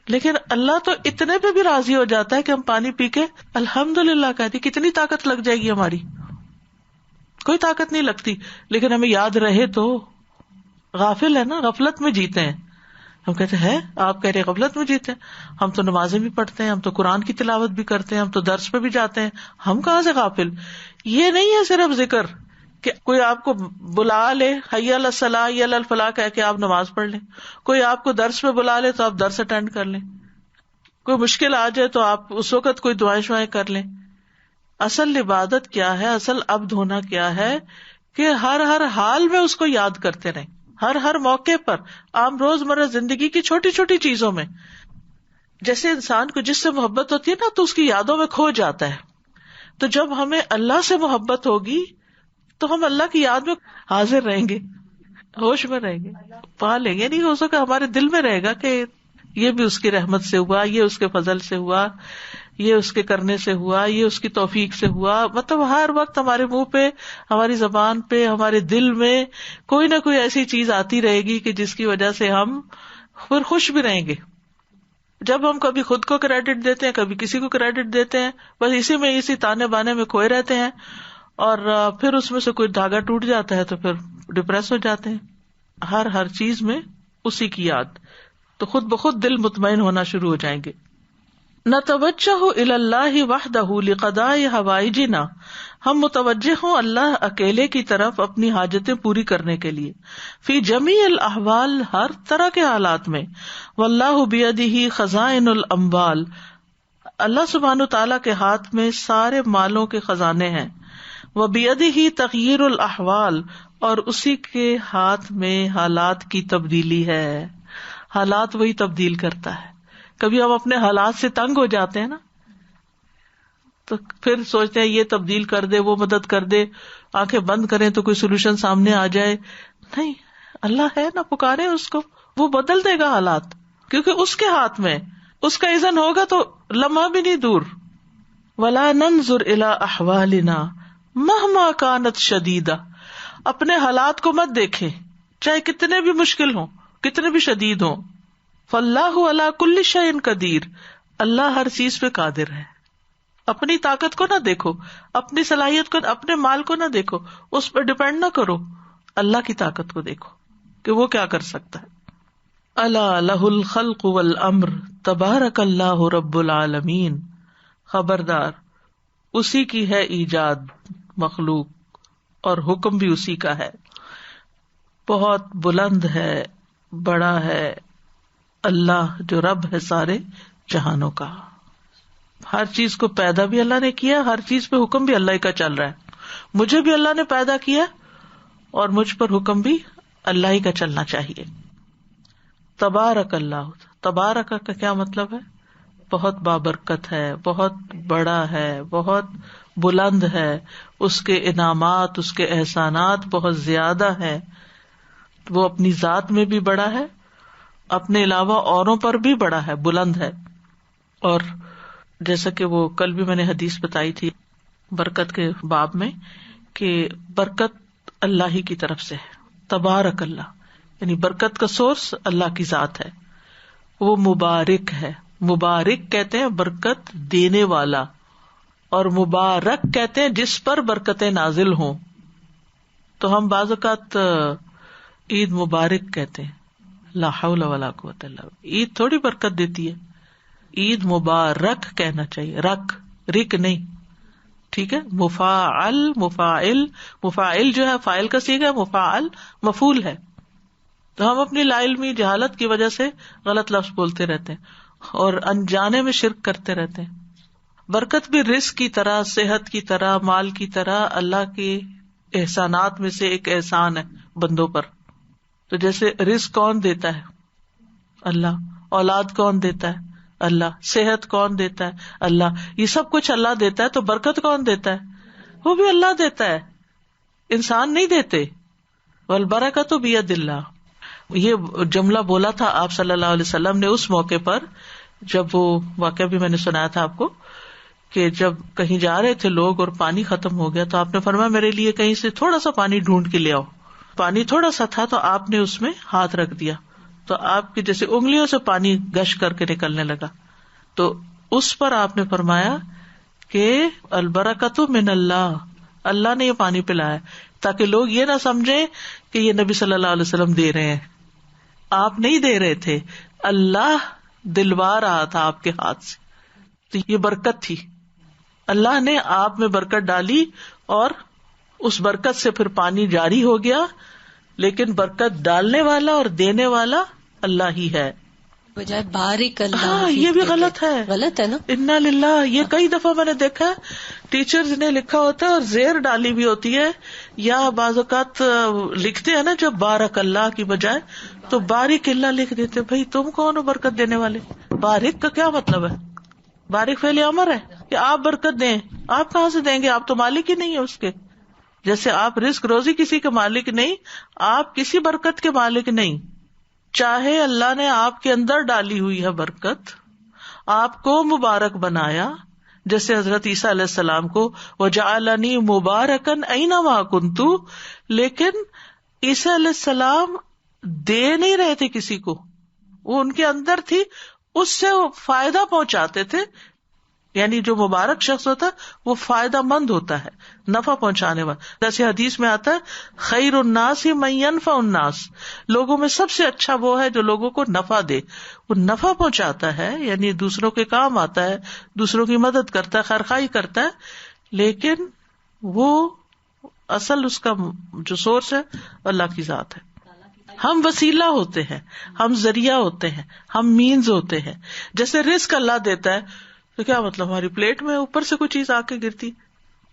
لیکن اللہ تو اتنے پہ بھی راضی ہو جاتا ہے کہ ہم پانی پی کے الحمدللہ کہتے. کتنی طاقت لگ جائے گی ہماری؟ کوئی طاقت نہیں لگتی، لیکن ہمیں یاد رہے تو. غافل ہے نا، غفلت میں جیتے ہیں. ہم کہتے ہیں آپ کہہ رہے غفلت میں جیتے ہیں، ہم تو نمازیں بھی پڑھتے ہیں، ہم تو قرآن کی تلاوت بھی کرتے ہیں، ہم تو درس پہ بھی جاتے ہیں، ہم کہاں سے غافل؟ یہ نہیں ہے صرف ذکر کہ کوئی آپ کو بلا لے حی علی الصلاۃ حی علی الفلاح کہہ کے آپ نماز پڑھ لیں، کوئی آپ کو درس پہ بلا لے تو آپ درس اٹینڈ کر لیں، کوئی مشکل آ جائے تو آپ اس وقت کوئی دعائیں شعائیں کر لیں. اصل عبادت کیا ہے، اصل عبد ہونا کیا ہے کہ ہر حال میں اس کو یاد کرتے رہیں، ہر موقع پر، عام روزمرہ زندگی کی چھوٹی چھوٹی چیزوں میں. جیسے انسان کو جس سے محبت ہوتی ہے نا تو اس کی یادوں میں کھو جاتا ہے. تو جب ہمیں اللہ سے محبت ہوگی تو ہم اللہ کی یاد میں حاضر رہیں گے، ہوش میں رہیں گے، پا لیں گے. نہیں ہو سکا ہمارے دل میں رہے گا کہ یہ بھی اس کی رحمت سے ہوا، یہ اس کے فضل سے ہوا، یہ اس کے کرنے سے ہوا، یہ اس کی توفیق سے ہوا. مطلب ہر وقت ہمارے منہ پہ، ہماری زبان پہ، ہمارے دل میں کوئی نہ کوئی ایسی چیز آتی رہے گی کہ جس کی وجہ سے ہم پھر خوش بھی رہیں گے. جب ہم کبھی خود کو کریڈٹ دیتے ہیں، کبھی کسی کو کریڈٹ دیتے ہیں، بس اسی تانے بانے میں کھوئے رہتے ہیں، اور پھر اس میں سے کوئی دھاگا ٹوٹ جاتا ہے تو پھر ڈپریس ہو جاتے ہیں. ہر چیز میں اسی کی یاد، تو خود بخود دل مطمئن ہونا شروع ہو جائیں گے. نتوجہ الی اللہ وحدہ لقضاء حوائجنا، ہم متوجہ ہوں اللہ اکیلے کی طرف اپنی حاجتیں پوری کرنے کے لیے، فی جمیع الاحوال، ہر طرح کے حالات میں، واللہ بیدہ خزائن الاموال، اللہ سبحانہ تعالیٰ کے ہاتھ میں سارے مالوں کے خزانے ہیں، وبیدہ تغییر الاحوال، اور اسی کے ہاتھ میں حالات کی تبدیلی ہے، حالات وہی تبدیل کرتا ہے. کبھی ہم اپنے حالات سے تنگ ہو جاتے ہیں نا، تو پھر سوچتے ہیں یہ تبدیل کر دے، وہ مدد کر دے، آنکھیں بند کریں تو کوئی سولوشن سامنے آ جائے. نہیں، اللہ ہے نا، پکارے اس کو، وہ بدل دے گا حالات، کیونکہ اس کے ہاتھ میں، اس کا اذن ہوگا تو لمحہ بھی نہیں دور. ولا ننظر الی احوالنا مہما کانت شدیدہ، اپنے حالات کو مت دیکھیں چاہے کتنے بھی مشکل ہوں، کتنے بھی شدید ہوں. فاللہ علی کل شیء قدیر، اللہ ہر چیز پہ قادر ہے. اپنی طاقت کو نہ دیکھو، اپنی صلاحیت کو، اپنے مال کو نہ دیکھو، اس پہ ڈپینڈ نہ کرو، اللہ کی طاقت کو دیکھو کہ وہ کیا کر سکتا ہے. الا لہ الخلق والامر تبارک اللہ رب العالمین، خبردار اسی کی ہے ایجاد، مخلوق، اور حکم بھی اسی کا ہے، بہت بلند ہے، بڑا ہے اللہ جو رب ہے سارے جہانوں کا. ہر چیز کو پیدا بھی اللہ نے کیا، ہر چیز پہ حکم بھی اللہ کا چل رہا ہے. مجھے بھی اللہ نے پیدا کیا اور مجھ پر حکم بھی اللہ ہی کا چلنا چاہیے. تبارک اللہ، تبارک کا کیا مطلب ہے؟ بہت بابرکت ہے، بہت بڑا ہے، بہت بلند ہے، اس کے انعامات، اس کے احسانات بہت زیادہ ہے. وہ اپنی ذات میں بھی بڑا ہے، اپنے علاوہ اوروں پر بھی بڑا ہے، بلند ہے. اور جیسا کہ وہ کل بھی میں نے حدیث بتائی تھی برکت کے باب میں، کہ برکت اللہ ہی کی طرف سے ہے. تبارک اللہ یعنی برکت کا سورس اللہ کی ذات ہے، وہ مبارک ہے. مبارک کہتے ہیں برکت دینے والا، اور مبارک کہتے ہیں جس پر برکتیں نازل ہوں. تو ہم بعض اوقات عید مبارک کہتے ہیں، لا حول ولا قوت الا باللہ. عید تھوڑی برکت دیتی ہے، عید مبارک کہنا چاہیے، رک نہیں. ٹھیک ہے، مفاعل، مفاعل، مفاعل جو ہے فاعل کا صیغہ، مفاعل مفعول ہے. تو ہم اپنی لا علمی جہالت کی وجہ سے غلط لفظ بولتے رہتے ہیں اور انجانے میں شرک کرتے رہتے ہیں. برکت بھی رزق کی طرح، صحت کی طرح، مال کی طرح اللہ کے احسانات میں سے ایک احسان ہے بندوں پر. تو جیسے رزق کون دیتا ہے؟ اللہ. اولاد کون دیتا ہے؟ اللہ. صحت کون دیتا ہے؟ اللہ. یہ سب کچھ اللہ دیتا ہے. تو برکت کون دیتا ہے؟ وہ بھی اللہ دیتا ہے، انسان نہیں دیتے. والبرکۃ بید اللہ. یہ جملہ بولا تھا آپ صلی اللہ علیہ وسلم نے اس موقع پر جب وہ واقعہ بھی میں نے سنایا تھا آپ کو، کہ جب کہیں جا رہے تھے لوگ اور پانی ختم ہو گیا تو آپ نے فرمایا میرے لیے کہیں سے تھوڑا سا پانی ڈھونڈ کے لے آؤ. پانی تھوڑا سا تھا تو آپ نے اس میں ہاتھ رکھ دیا تو آپ کی جیسے انگلیوں سے پانی گش کر کے نکلنے لگا. تو اس پر آپ نے فرمایا کہ البرکۃ من اللہ، اللہ نے یہ پانی پلایا، تاکہ لوگ یہ نہ سمجھیں کہ یہ نبی صلی اللہ علیہ وسلم دے رہے ہیں. آپ نہیں دے رہے تھے، اللہ دلوا رہا تھا آپ کے ہاتھ سے. تو یہ برکت تھی، اللہ نے آپ میں برکت ڈالی اور اس برکت سے پھر پانی جاری ہو گیا. لیکن برکت ڈالنے والا اور دینے والا اللہ ہی ہے، بجائے بارک اللہ. ہاں یہ بھی غلط ہے، غلط ہے نا. انا للہ. یہ کئی دفعہ میں نے دیکھا ٹیچرز نے لکھا ہوتا ہے اور زیر ڈالی بھی ہوتی ہے، یا بعض اوقات لکھتے ہیں نا جب بارک اللہ کی بجائے تو بارک اللہ لکھ دیتے. بھائی تم کون ہو برکت دینے والے؟ بارک کا کیا مطلب ہے؟ بارک فعل امر ہے کہ آپ برکت دیں. آپ کہاں سے دیں گے؟ آپ تو مالک ہی نہیں ہے اس کے. جیسے آپ رزق روزی کسی کے مالک نہیں، آپ کسی برکت کے مالک نہیں. چاہے اللہ نے آپ کے اندر ڈالی ہوئی ہے برکت، آپ کو مبارک بنایا، جیسے حضرت عیسیٰ علیہ السلام کو وجعلنی مبارکن اینما کنت، لیکن عیسیٰ علیہ السلام دے نہیں رہے تھے کسی کو، وہ ان کے اندر تھی، اس سے وہ فائدہ پہنچاتے تھے. یعنی جو مبارک شخص ہوتا ہے وہ فائدہ مند ہوتا ہے, نفع پہنچانے والا. جیسے حدیث میں آتا ہے خیر الناس من ينفع الناس, لوگوں میں سب سے اچھا وہ ہے جو لوگوں کو نفع دے. وہ نفع پہنچاتا ہے یعنی دوسروں کے کام آتا ہے, دوسروں کی مدد کرتا ہے, خیرخواہی کرتا ہے, لیکن وہ اصل اس کا جو سورس ہے اللہ کی ذات ہے. ہم وسیلہ ہوتے ہیں, ہم ذریعہ ہوتے ہیں, ہم مینز ہوتے ہیں. جیسے رزق اللہ دیتا ہے تو کیا مطلب ہماری پلیٹ میں اوپر سے کوئی چیز آ کے گرتی,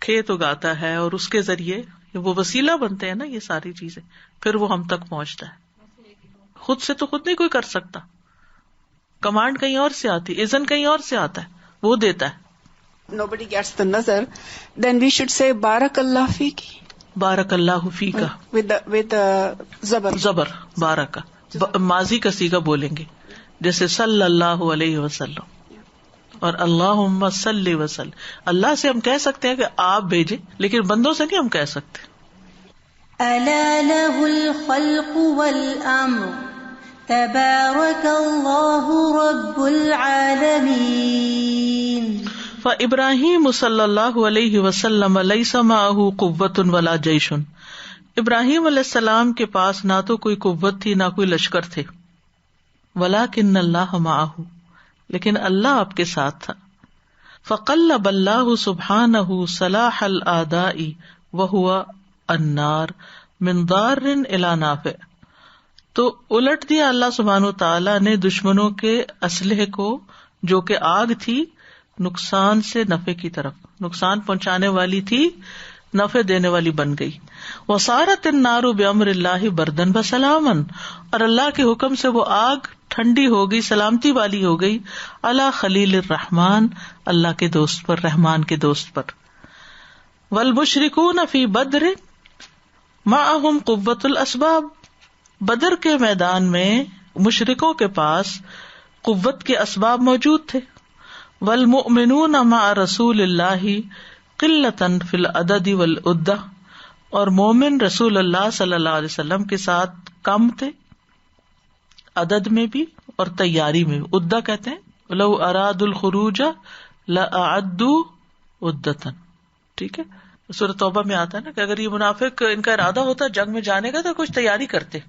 کھیت اگاتا ہے اور اس کے ذریعے وہ وسیلہ بنتے ہیں نا یہ ساری چیزیں, پھر وہ ہم تک پہنچتا ہے. خود سے تو خود نہیں کوئی کر سکتا, کمانڈ کہیں اور سے آتی, اذن کہیں اور سے آتا ہے, وہ دیتا ہے. Nobody gets the nazar, then we should say بارک اللہ فیک, بارک اللہ فیکا with زبر بارکا, ماضی کا صیغہ بولیں گے جیسے صلی اللہ علیہ وسلم اور اللہم صلی وسلم. اللہ سے ہم کہہ سکتے ہیں کہ آپ بھیجے, لیکن بندوں سے نہیں ہم کہہ سکتے. الا لہ الخلق والامر تبارک اللہ رب العالمین. فابراہیم صلی اللہ علیہ وسلم لیس معہ قوۃ ولا جیش. ابراہیم علیہ السلام کے پاس نہ تو کوئی قوت تھی نہ کوئی لشکر تھے. ولکن اللہ معہ, لیکن اللہ آپ کے ساتھ تھا. فقلب اللہ سبحانہ صلاح الاعداء وہو النار من ضار الی نافع. تو الٹ دیا اللہ سبحانہ تعالیٰ نے دشمنوں کے اسلحے کو جو کہ آگ تھی نقصان سے نفع کی طرف, نقصان پہنچانے والی تھی نفع دینے والی بن گئی. وصارت النار بامر اللہ بردن وسلاما, اور اللہ کے حکم سے وہ آگ ٹھنڈی ہو گئی, سلامتی والی ہو گئی. علی خلیل الرحمن, اللہ کے دوست پر, رحمان کے دوست پر. والمشرکون فی بدر معہم قوۃ الاسباب. بدر کے میدان میں مشرکوں کے پاس قوت کے اسباب موجود تھے. والمؤمنون مع رسول اللہ قلۃ فی العدد والعدہ, اور مومن رسول اللہ صلی اللہ علیہ وسلم کے ساتھ کم تھے, عدد میں بھی اور تیاری میں بھی. عدہ کہتے ہیں لو ارادوا الخروج لاعدوا عدۃ. ٹھیک ہے, سورۃ توبہ میں آتا ہے نا کہ اگر یہ منافق ان کا ارادہ ہوتا جنگ میں جانے کا تو کچھ تیاری کرتے.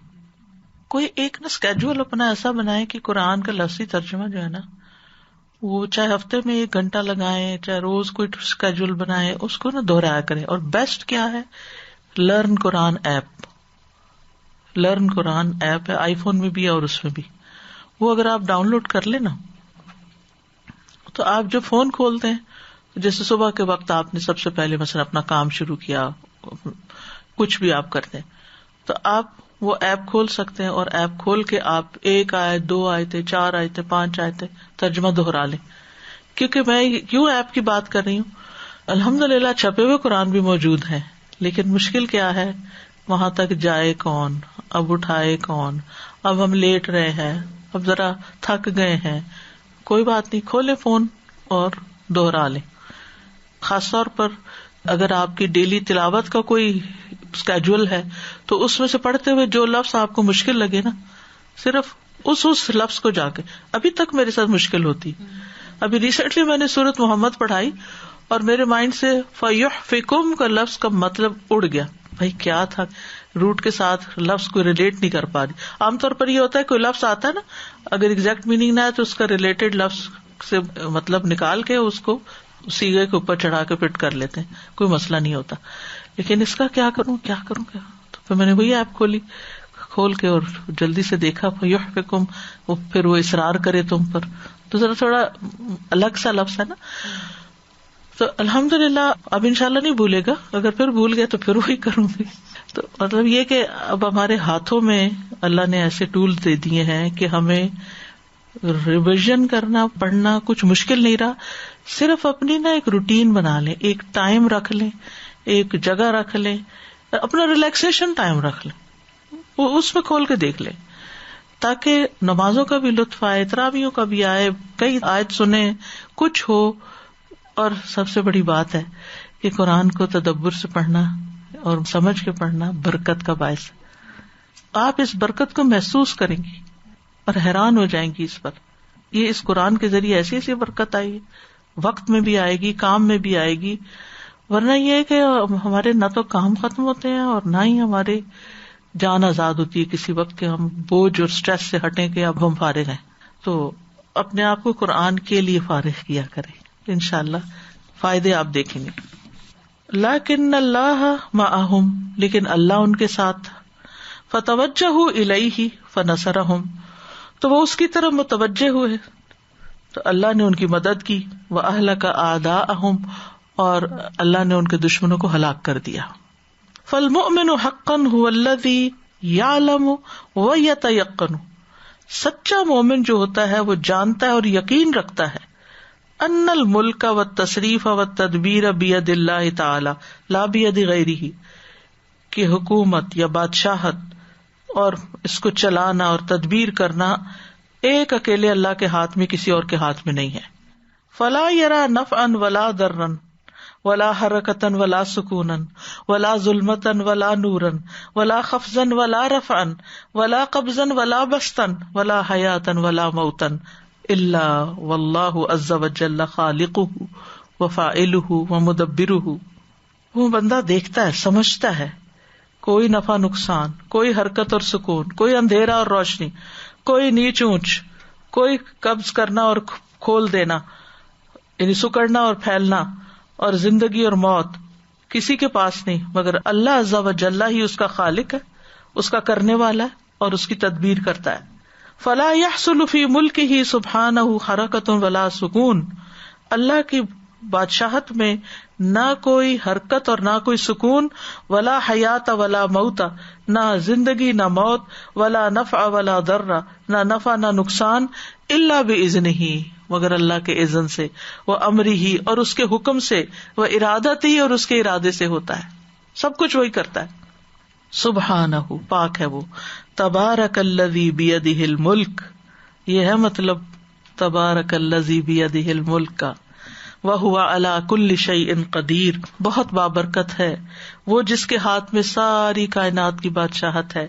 کوئی ایک نا اسکیجول اپنا ایسا بنائے کہ قرآن کا لفظی ترجمہ جو ہے نا وہ چاہے ہفتے میں 1 گھنٹہ لگائیں, چاہے روز کوئی اسکیجول بنائے, اس کو نا دہرایا کرے. اور بیسٹ کیا ہے, لرن قرآن ایپ. لرن قرآن ایپ ہے, آئی فون میں بھی ہے اور اس میں بھی. وہ اگر آپ ڈاؤن لوڈ کر لیں نا تو آپ جب فون کھولتے ہیں, جیسے صبح کے وقت آپ نے سب سے پہلے مثلا اپنا کام شروع کیا, کچھ بھی آپ کرتے ہیں, تو آپ وہ ایپ کھول سکتے ہیں اور ایپ کھول کے آپ 1 آیت 2 آیتیں 4 آیتیں 5 آیتیں ترجمہ دہرا لیں. کیونکہ میں کیوں ایپ کی بات کر رہی ہوں, الحمدللہ چھپے ہوئے قرآن بھی موجود ہیں, لیکن مشکل کیا ہے, وہاں تک جائے کون, اب اٹھائے کون, اب ہم لیٹ رہے ہیں, اب ذرا تھک گئے ہیں. کوئی بات نہیں, کھولے فون اور دوہرا لیں. خاص طور پر اگر آپ کی ڈیلی تلاوت کا کوئی اسکیجول ہے تو اس میں سے پڑھتے ہوئے جو لفظ آپ کو مشکل لگے نا, صرف اس لفظ کو جا کے, ابھی تک میرے ساتھ مشکل ہوتی. ابھی ریسنٹلی میں نے سورۃ محمد پڑھائی اور میرے مائنڈ سے فیحفکم کا لفظ کا مطلب اڑ گیا. بھائی کیا تھا, روٹ کے ساتھ لفظ کو ریلیٹ نہیں کر پا رہی. عام طور پر یہ ہوتا ہے کوئی لفظ آتا ہے نا, اگر ایگزیکٹ میننگ نہ ہے تو اس کا ریلیٹڈ لفظ سے مطلب نکال کے اس کو سیغے کے اوپر چڑھا کے فٹ کر لیتے ہیں, کوئی مسئلہ نہیں ہوتا. لیکن اس کا کیا کروں تو پھر میں نے وہی ایپ کھول کے اور جلدی سے دیکھا فیحفکم, پھر وہ اصرار کرے تم پر, تو ذرا تھوڑا الگ سا لفظ ہے نا. تو الحمدللہ اب انشاءاللہ نہیں بھولے گا, اگر پھر بھول گیا تو پھر وہی کروں گی. تو مطلب یہ کہ اب ہمارے ہاتھوں میں اللہ نے ایسے ٹول دے دیے ہیں کہ ہمیں ریویژن کرنا, پڑھنا کچھ مشکل نہیں رہا. صرف اپنی نا ایک روٹین بنا لیں, ایک ٹائم رکھ لیں, ایک جگہ رکھ لیں, اپنا ریلیکسیشن ٹائم رکھ لیں, وہ اس میں کھول کے دیکھ لیں تاکہ نمازوں کا بھی لطف آئے, تراویحوں کا بھی آئے, کئی آیت سنیں, کچھ ہو. اور سب سے بڑی بات ہے کہ قرآن کو تدبر سے پڑھنا اور سمجھ کے پڑھنا برکت کا باعث ہے. آپ اس برکت کو محسوس کریں گی اور حیران ہو جائیں گی اس پر. یہ اس قرآن کے ذریعے ایسی ایسی برکت آئی ہے, وقت میں بھی آئے گی, کام میں بھی آئے گی. ورنہ یہ ہے کہ ہمارے نہ تو کام ختم ہوتے ہیں اور نہ ہی ہمارے جان آزاد ہوتی ہے کسی وقت کہ ہم بوجھ اور اسٹریس سے ہٹیں کہ اب ہم فارغ ہیں. تو اپنے آپ کو قرآن کے لیے فارغ کیا کریں, انشاءاللہ فائدے آپ دیکھیں گے. لیکن اللہ معہم, لیکن اللہ ان کے ساتھ. فتوجہوا الیہ فنصرہم, تو وہ اس کی طرف متوجہ ہوئے تو اللہ نے ان کی مدد کی. وَأَهْلَكَ أَعْدَاءَهُمْ, اور اللہ نے ان کے دشمنوں کو ہلاک کر دیا. فالمؤمن حقا هو الذی یعلم ویتیقن, سچا مومن جو ہوتا ہے وہ جانتا ہے اور یقین رکھتا ہے ان الملک والتصریف والتدبیر بید اللہ تعالی لا بید غیرہ, کہ حکومت یا بادشاہت اور اس کو چلانا اور تدبیر کرنا ایک اکیلے اللہ کے ہاتھ میں, کسی اور کے ہاتھ میں نہیں ہے. فلا یرا نفعا ولا ضرا ولا حرکتا ولا سکونا ولا ظلمتا ولا نورا ولا خفضا ولا رفعا ولا قبضا ولا بسطا ولا حیاتا ولا موتا الا واللہ عز وجل خالقہ وفاعلہ ومدبرہ. وہ بندہ دیکھتا ہے, سمجھتا ہے, کوئی نفع نقصان, کوئی حرکت اور سکون, کوئی اندھیرا اور روشنی, کوئی نیچ اونچ, کوئی قبض کرنا اور کھول دینا, یعنی سکڑنا اور پھیلنا, اور زندگی اور موت کسی کے پاس نہیں مگر اللہ عز و جل ہی اس کا خالق ہے, اس کا کرنے والا ہے اور اس کی تدبیر کرتا ہے. فلا يحصل فی ملکہ سبحانہ حرکت ولا سکون, اللہ کی بادشاہت میں نہ کوئی حرکت اور نہ کوئی سکون, ولا حیات ولا موت, نہ زندگی نہ موت, ولا نفع ولا ضر, نہ نفع نہ نقصان, الا باذنہ, مگر اللہ کے اذن سے, وہ امر ہی اور اس کے حکم سے, وہ ارادت ہی اور اس کے ارادے سے ہوتا ہے. سب کچھ وہی کرتا ہے. سبحانہ, پاک ہے وہ. تبارک الذی بیدہ الملک, یہ ہے مطلب تبارک الذی بیدہ الملک کا. وہو علی کل شیء قدیر, بہت بابرکت ہے وہ جس کے ہاتھ میں ساری کائنات کی بادشاہت ہے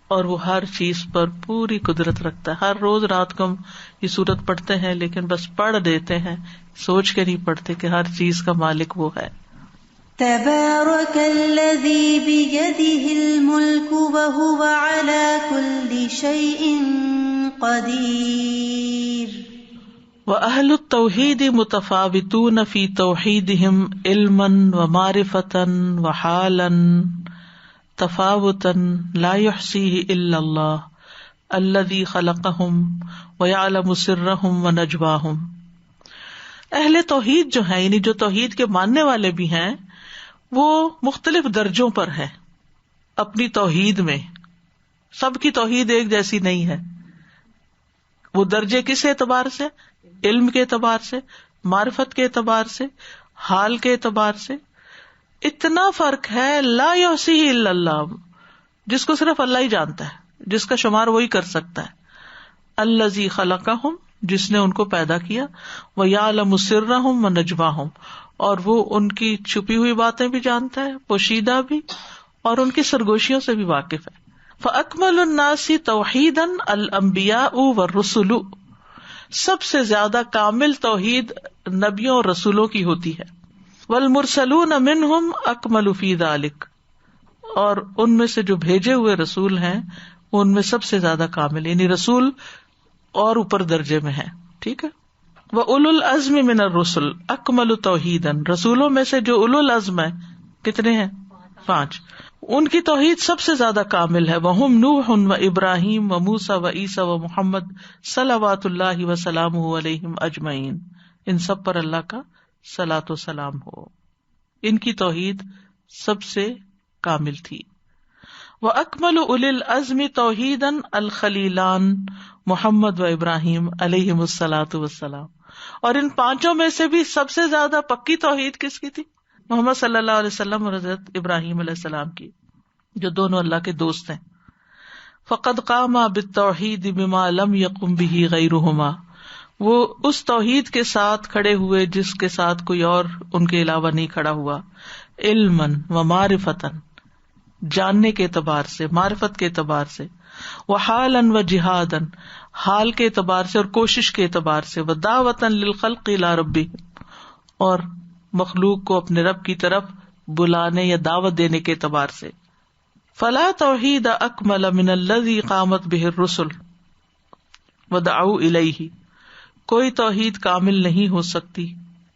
اور وہ ہر چیز پر پوری قدرت رکھتا ہے. ہر روز رات کو ہم یہ سورت پڑھتے ہیں لیکن بس پڑھ دیتے ہیں, سوچ کے نہیں پڑھتے کہ ہر چیز کا مالک وہ ہے. تبارک الذی بیدہ الملک وہو علی کل شیء قدیر. وَأَهْلُ التَّوْحِيدِ مُتَفَاوِتُونَ فِي تَوْحِيدِهِمْ عِلْمًا وَمَعْرِفَةً وَحَالًا تَفَاوُتًا لَا يُحْصِيهِ إِلَّا اللَّهُ الَّذِي خَلَقَهُمْ وَيَعْلَمُ سِرَّهُمْ وَنَجْوَاهُمْ. اہل توحید جو ہیں, یعنی جو توحید کے ماننے والے بھی ہیں, وہ مختلف درجوں پر ہیں اپنی توحید میں. سب کی توحید ایک جیسی نہیں ہے. وہ درجے کس اعتبار سے؟ علم کے اعتبار سے, معرفت کے اعتبار سے, حال کے اعتبار سے. اتنا فرق ہے, لا یحصیہ الا اللہ, جس کو صرف اللہ ہی جانتا ہے, جس کا شمار وہی کر سکتا ہے. الذی خلقہم, جس نے ان کو پیدا کیا, ویعلم سرہم ونجواہم, اور وہ ان کی چھپی ہوئی باتیں بھی جانتا ہے, پوشیدہ بھی, اور ان کی سرگوشیوں سے بھی واقف ہے. فَأَكْمَلُ النَّاسِ تَوْحِيدًا الْأَنْبِيَاءُ وَالرُّسُلُ, سب سے زیادہ کامل توحید نبیوں اور رسولوں کی ہوتی ہے. وَالْمُرْسَلُونَ مِنْهُمْ أَكْمَلُ فِي ذَلِكَ, اور ان میں سے جو بھیجے ہوئے رسول ہیں ان میں سب سے زیادہ کامل, یعنی رسول اور اوپر درجے میں ہے. ٹھیک ہے. وَأُولُو الْعَزْمِ مِنَ الرُّسُلِ أَكْمَلُ تَوْحِيدًا, رسولوں میں سے جو اولو العزم ہیں, کتنے ہیں؟ 5, ان کی توحید سب سے زیادہ کامل ہے. وَهُمْ نُوحٌ وَإِبْرَاهِيمُ وَمُوسَى وَعِيسَى وَمُحَمَّد صلوات اللہ وسلامہ علیہم اجمعین, ان سب پر اللہ کا صلاۃ و سلام ہو. ان کی توحید سب سے کامل تھی. وَأَكْمَلُ أُولِي الْعَزْمِ تَوْحِيدًا الْخَلِيلَانِ محمد و ابراہیم علیہم الصلاۃ والسلام, اور ان پانچوں میں سے بھی سب سے زیادہ پکی توحید کس کی تھی؟ محمد صلی اللہ علیہ وسلم اور حضرت ابراہیم علیہ السلام کی, جو دونوں اللہ کے دوست ہیں. فقد قام بالتوحید بما لم يقم به غیرہما, وہ اس توحید کے ساتھ کھڑے ہوئے جس کے ساتھ کوئی اور ان کے علاوہ نہیں کھڑا ہوا. علما ومعرفتا, جاننے کے اعتبار سے, معرفت کے اعتبار سے, وحالا وجہادا, حال کے اعتبار سے اور کوشش کے اعتبار سے, ودعوتا للخلق الی ربہم, اور مخلوق کو اپنے رب کی طرف بلانے یا دعوت دینے کے اعتبار سے. فلا توحید اکمل من الذی قامت بہ الرسل ودعوا الیہ، کوئی توحید کامل نہیں ہو سکتی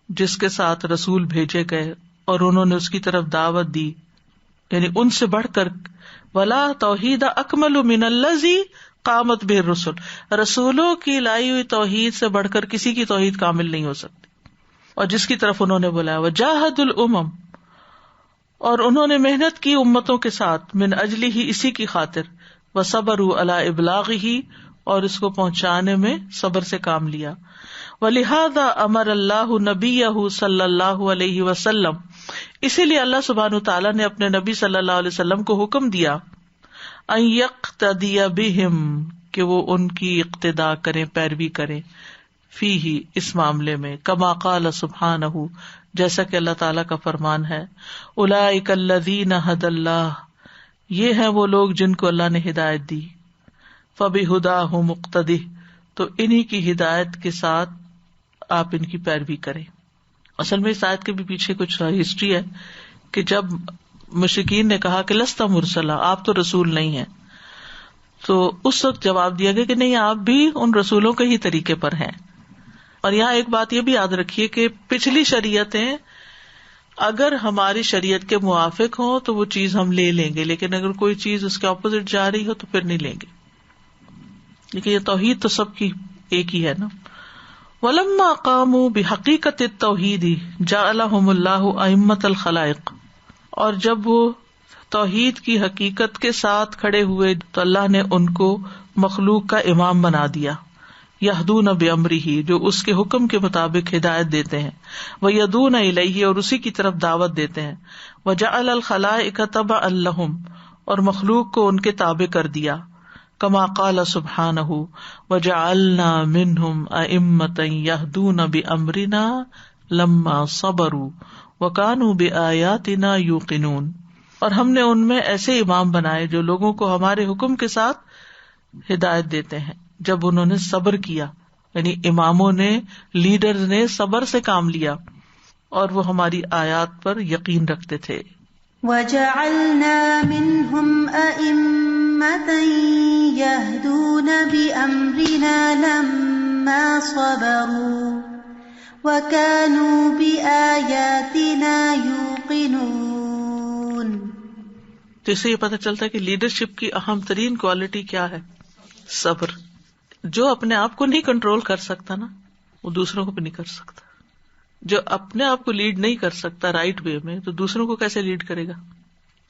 جس کے ساتھ رسول بھیجے گئے اور انہوں نے اس کی طرف دعوت دی، یعنی ان سے بڑھ کر. ولا توحید اکمل من الذی قامت بہ الرسل، رسولوں کی لائی ہوئی توحید سے بڑھ کر کسی کی توحید کامل نہیں ہو سکتی. اور جس کی طرف انہوں نے بلایا، وجاہد الامم، اور انہوں نے محنت کی امتوں کے ساتھ، من اجلہ، اسی کی خاطر، وصبروا علی ابلاغہ، اور اس کو پہنچانے میں صبر سے کام لیا. ولہذا امر اللہ نبیہ صلی اللہ علیہ وسلم، اسی لیے اللہ سبحانہ تعالیٰ نے اپنے نبی صلی اللہ علیہ وسلم کو حکم دیا، ان یقتدی بہم، کہ وہ ان کی اقتداء کریں، پیروی کریں، فیہ، اس معاملے میں، کما قال سبحانہ، جیسا کہ اللہ تعالیٰ کا فرمان ہے، اولئک الذین ھدی اللہ، یہ ہیں وہ لوگ جن کو اللہ نے ہدایت دی، فبہداہ مقتدی، تو انہی کی ہدایت کے ساتھ آپ ان کی پیروی کریں. اصل میں اس آیت کے بھی پیچھے کچھ ہسٹری ہے کہ جب مشرکین نے کہا کہ لست مرسلا، آپ تو رسول نہیں ہیں، تو اس وقت جواب دیا گیا کہ نہیں، آپ بھی ان رسولوں کے ہی طریقے پر ہیں. اور یہاں ایک بات یہ بھی یاد رکھیے کہ پچھلی شریعتیں اگر ہماری شریعت کے موافق ہوں تو وہ چیز ہم لے لیں گے، لیکن اگر کوئی چیز اس کے اپوزٹ جا رہی ہو تو پھر نہیں لیں گے. لیکن یہ توحید تو سب کی ایک ہی ہے نا. وَلَمَّا قَامُوا بِحَقِيقَةِ التَّوْحِيدِ جَعَلَهُمُ اللَّهُ أَئِمَّةَ الْخَلَائِقِ، اور جب وہ توحید کی حقیقت کے ساتھ کھڑے ہوئے تو اللہ نے ان کو مخلوق کا امام بنا دیا. یہدون بِأَمْرِهِ، جو اس کے حکم کے مطابق ہدایت دیتے ہیں، وَيَدُونَ إِلَيْهِ، اور اسی کی طرف دعوت دیتے ہیں، وَجَعَلَ الْخَلَائِقَ تَبَعًا لَهُمْ، اور مخلوق کو ان کے تابع کر دیا، کما قال سبحانہ، وجعلنا منہم ائمۃ یہدون بامرنا لما صبروا وکانوا بآیاتنا یوقنون، اور ہم نے ان میں ایسے امام بنائے جو لوگوں کو ہمارے حکم کے ساتھ ہدایت دیتے ہیں جب انہوں نے صبر کیا، یعنی اماموں نے، لیڈرز نے صبر سے کام لیا اور وہ ہماری آیات پر یقین رکھتے تھے. وَجَعَلْنَا مِنْهُمْ أَئِمَّةً يَهْدُونَ بِأَمْرِنَا لَمَّا صَبَرُوا وَكَانُوا بِآيَاتِنَا يُوقِنُونَ. تو اس سے یہ پتہ چلتا ہے کہ لیڈرشپ کی اہم ترین کوالٹی کیا ہے؟ صبر. جو اپنے آپ کو نہیں کنٹرول کر سکتا نا، وہ دوسروں کو بھی نہیں کر سکتا. جو اپنے آپ کو لیڈ نہیں کر سکتا رائٹ وے میں، تو دوسروں کو کیسے لیڈ کرے گا؟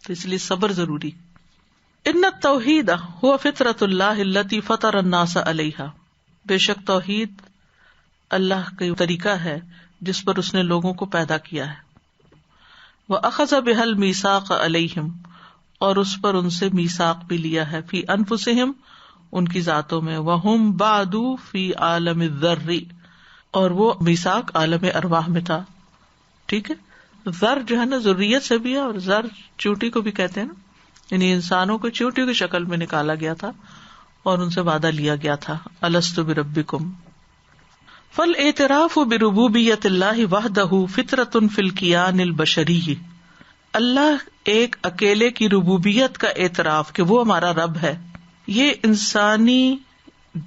تو اس لیے صبر ضروری. ان التوحید هو فطرۃ اللہ التی فطر الناس علیہا، بے شک توحید اللہ کا طریقہ ہے جس پر اس نے لوگوں کو پیدا کیا ہے. واخذ بها الميثاق علیہم، اور اس پر ان سے میثاق بھی لیا ہے، فی انفسہم، ان کی ذاتوں میں، وہم بعد فی عالم الذر، اور وہ میثاق عالم ارواح میں تھا. ٹھیک ہے، ذر جو ہے نا ذریت سے بھی ہے، اور ذر چونٹی کو بھی کہتے ہیں نا، یعنی انسانوں کو چونٹی کی شکل میں نکالا گیا تھا اور ان سے وعدہ لیا گیا تھا، الست بربکم. فالاعتراف بربوبیت اللہ وحدہ فطرۃ فی الکیان البشری، اللہ ایک اکیلے کی ربوبیت کا اعتراف کہ وہ ہمارا رب ہے، یہ انسانی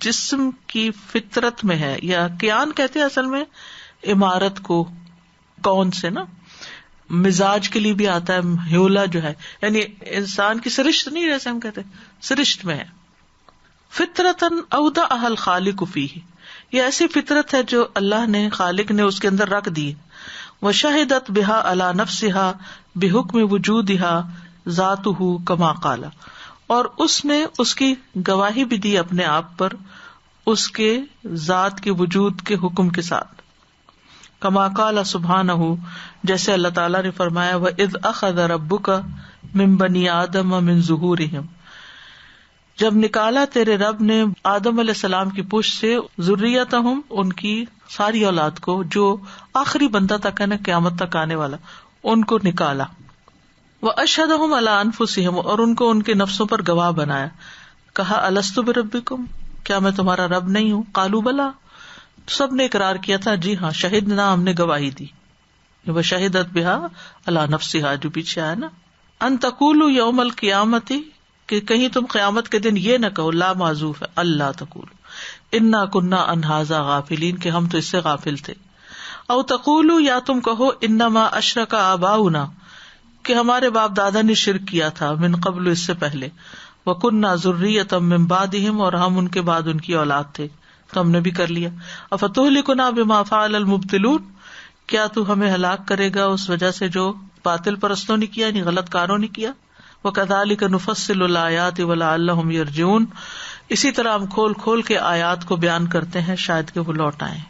جسم کی فطرت میں ہے. یا کیان کہتے ہیں اصل میں عمارت کو، کون سے نا، مزاج کے لیے بھی آتا ہے ہیولا جو ہے، یعنی انسان کی سرشت نہیں، جیسے ہم کہتے ہیں سرشت میں ہے. فطرتاً اودعها الخالق فیہ، یہ ایسی فطرت ہے جو اللہ نے، خالق نے اس کے اندر رکھ دی. وشہدت بها علی نفسها بحکم وجودها ذاتہ کما قال، اور اس نے اس کی گواہی بھی دی اپنے آپ پر اس کے ذات کے وجود کے حکم کے ساتھ. کما قال سبحانہ، جیسے اللہ تعالیٰ نے فرمایا، وَإِذْ أَخَذَ رَبُّكَ مِن بَنِي آدَمَ مِن ظُهُورِهِمْ، جب نکالا تیرے رب نے آدم علیہ السلام کی پشت سے، ذریتہم، ان کی ساری اولاد کو، جو آخری بندہ تک ہے نا قیامت تک آنے والا، ان کو نکالا. وَأَشْهَدَهُمْ عَلَىٰ أَنفُسِهِمْ، اور ان کو ان کے نفسوں پر گواہ بنایا، کہا الست بربکم، کیا میں تمہارا رب نہیں ہوں؟ قالوا بلی، سب نے اقرار کیا تھا جی ہاں، شہدنا، ہم نے گواہی دی. وشہدت بہا علی نفسہا جو پیچھے آیا نا. ان تقولوا یوم القیامت کہ کہیں تم قیامت کے دن یہ نہ کہو، لا معذوف ہے، اللہ تقولوا انا کنا عن ھذا غافلین کہ ہم تو اس سے غافل تھے. او تقولوا یا تم کہو انما اشرک آباؤنا کہ ہمارے باپ دادا نے شرک کیا تھا، من قبل اس سے پہلے، وکننا ذریۃ من بعدہم اور ہم ان کے بعد ان کی اولاد تھے تو ہم نے بھی کر لیا. افتہلکنا بما فعل المبطلون کیا تو ہمیں ہلاک کرے گا اس وجہ سے جو باطل پرستوں نے کیا، یعنی غلط کاروں نے کیا. وکذالک نفصل الآیات ولعلہم یرجعون اسی طرح ہم کھول کھول کے آیات کو بیان کرتے ہیں شاید کہ وہ لوٹ آئیں.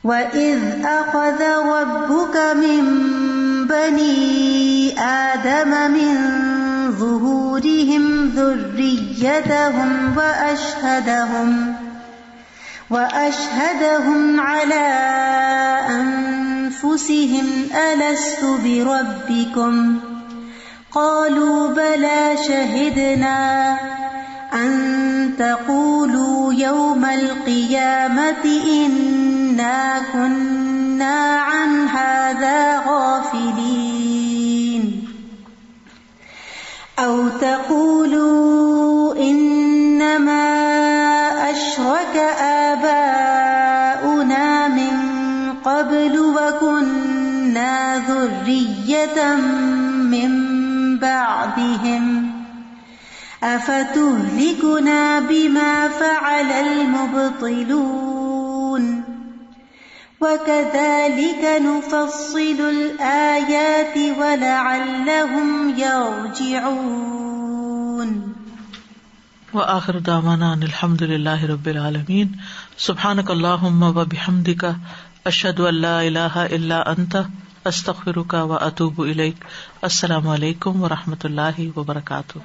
وَإِذْ أَخَذَ رَبُّكَ مِن بَنِي آدَمَ مِن ظُهُورِهِمْ ذُرِّيَّتَهُمْ وَأَشْهَدَهُمْ عَلَىٰ أَنفُسِهِمْ أَلَسْتُ بِرَبِّكُمْ قَالُوا بَلَىٰ شَهِدْنَا أَن تَقُولُوا يَوْمَ الْقِيَامَةِ إِنَّا كُنَّا عَنْ هَٰذَا غَافِلِينَ أَوْ تَقُولُوا إِنَّمَا أَشْرَكَ آبَاؤُنَا مِن قَبْلُ وَكُنَّا ذُرِّيَّةً مِّن بَعْدِهِمْ أَفَتُهْلِكُنَا بِمَا فَعَلَ الْمُبْطِلُونَ وَكَذَلِكَ نُفَصِّلُ الْآيَاتِ وَلَعَلَّهُمْ يَرْجِعُونَ. وآخر دعوانا ان الحمد للہ رب العالمین. سبحانک اللہم وبحمدک اشہد ان لا الہ الا انت استغفرک واتوب الیک. السلام علیکم ورحمۃ اللہ وبرکاتہ.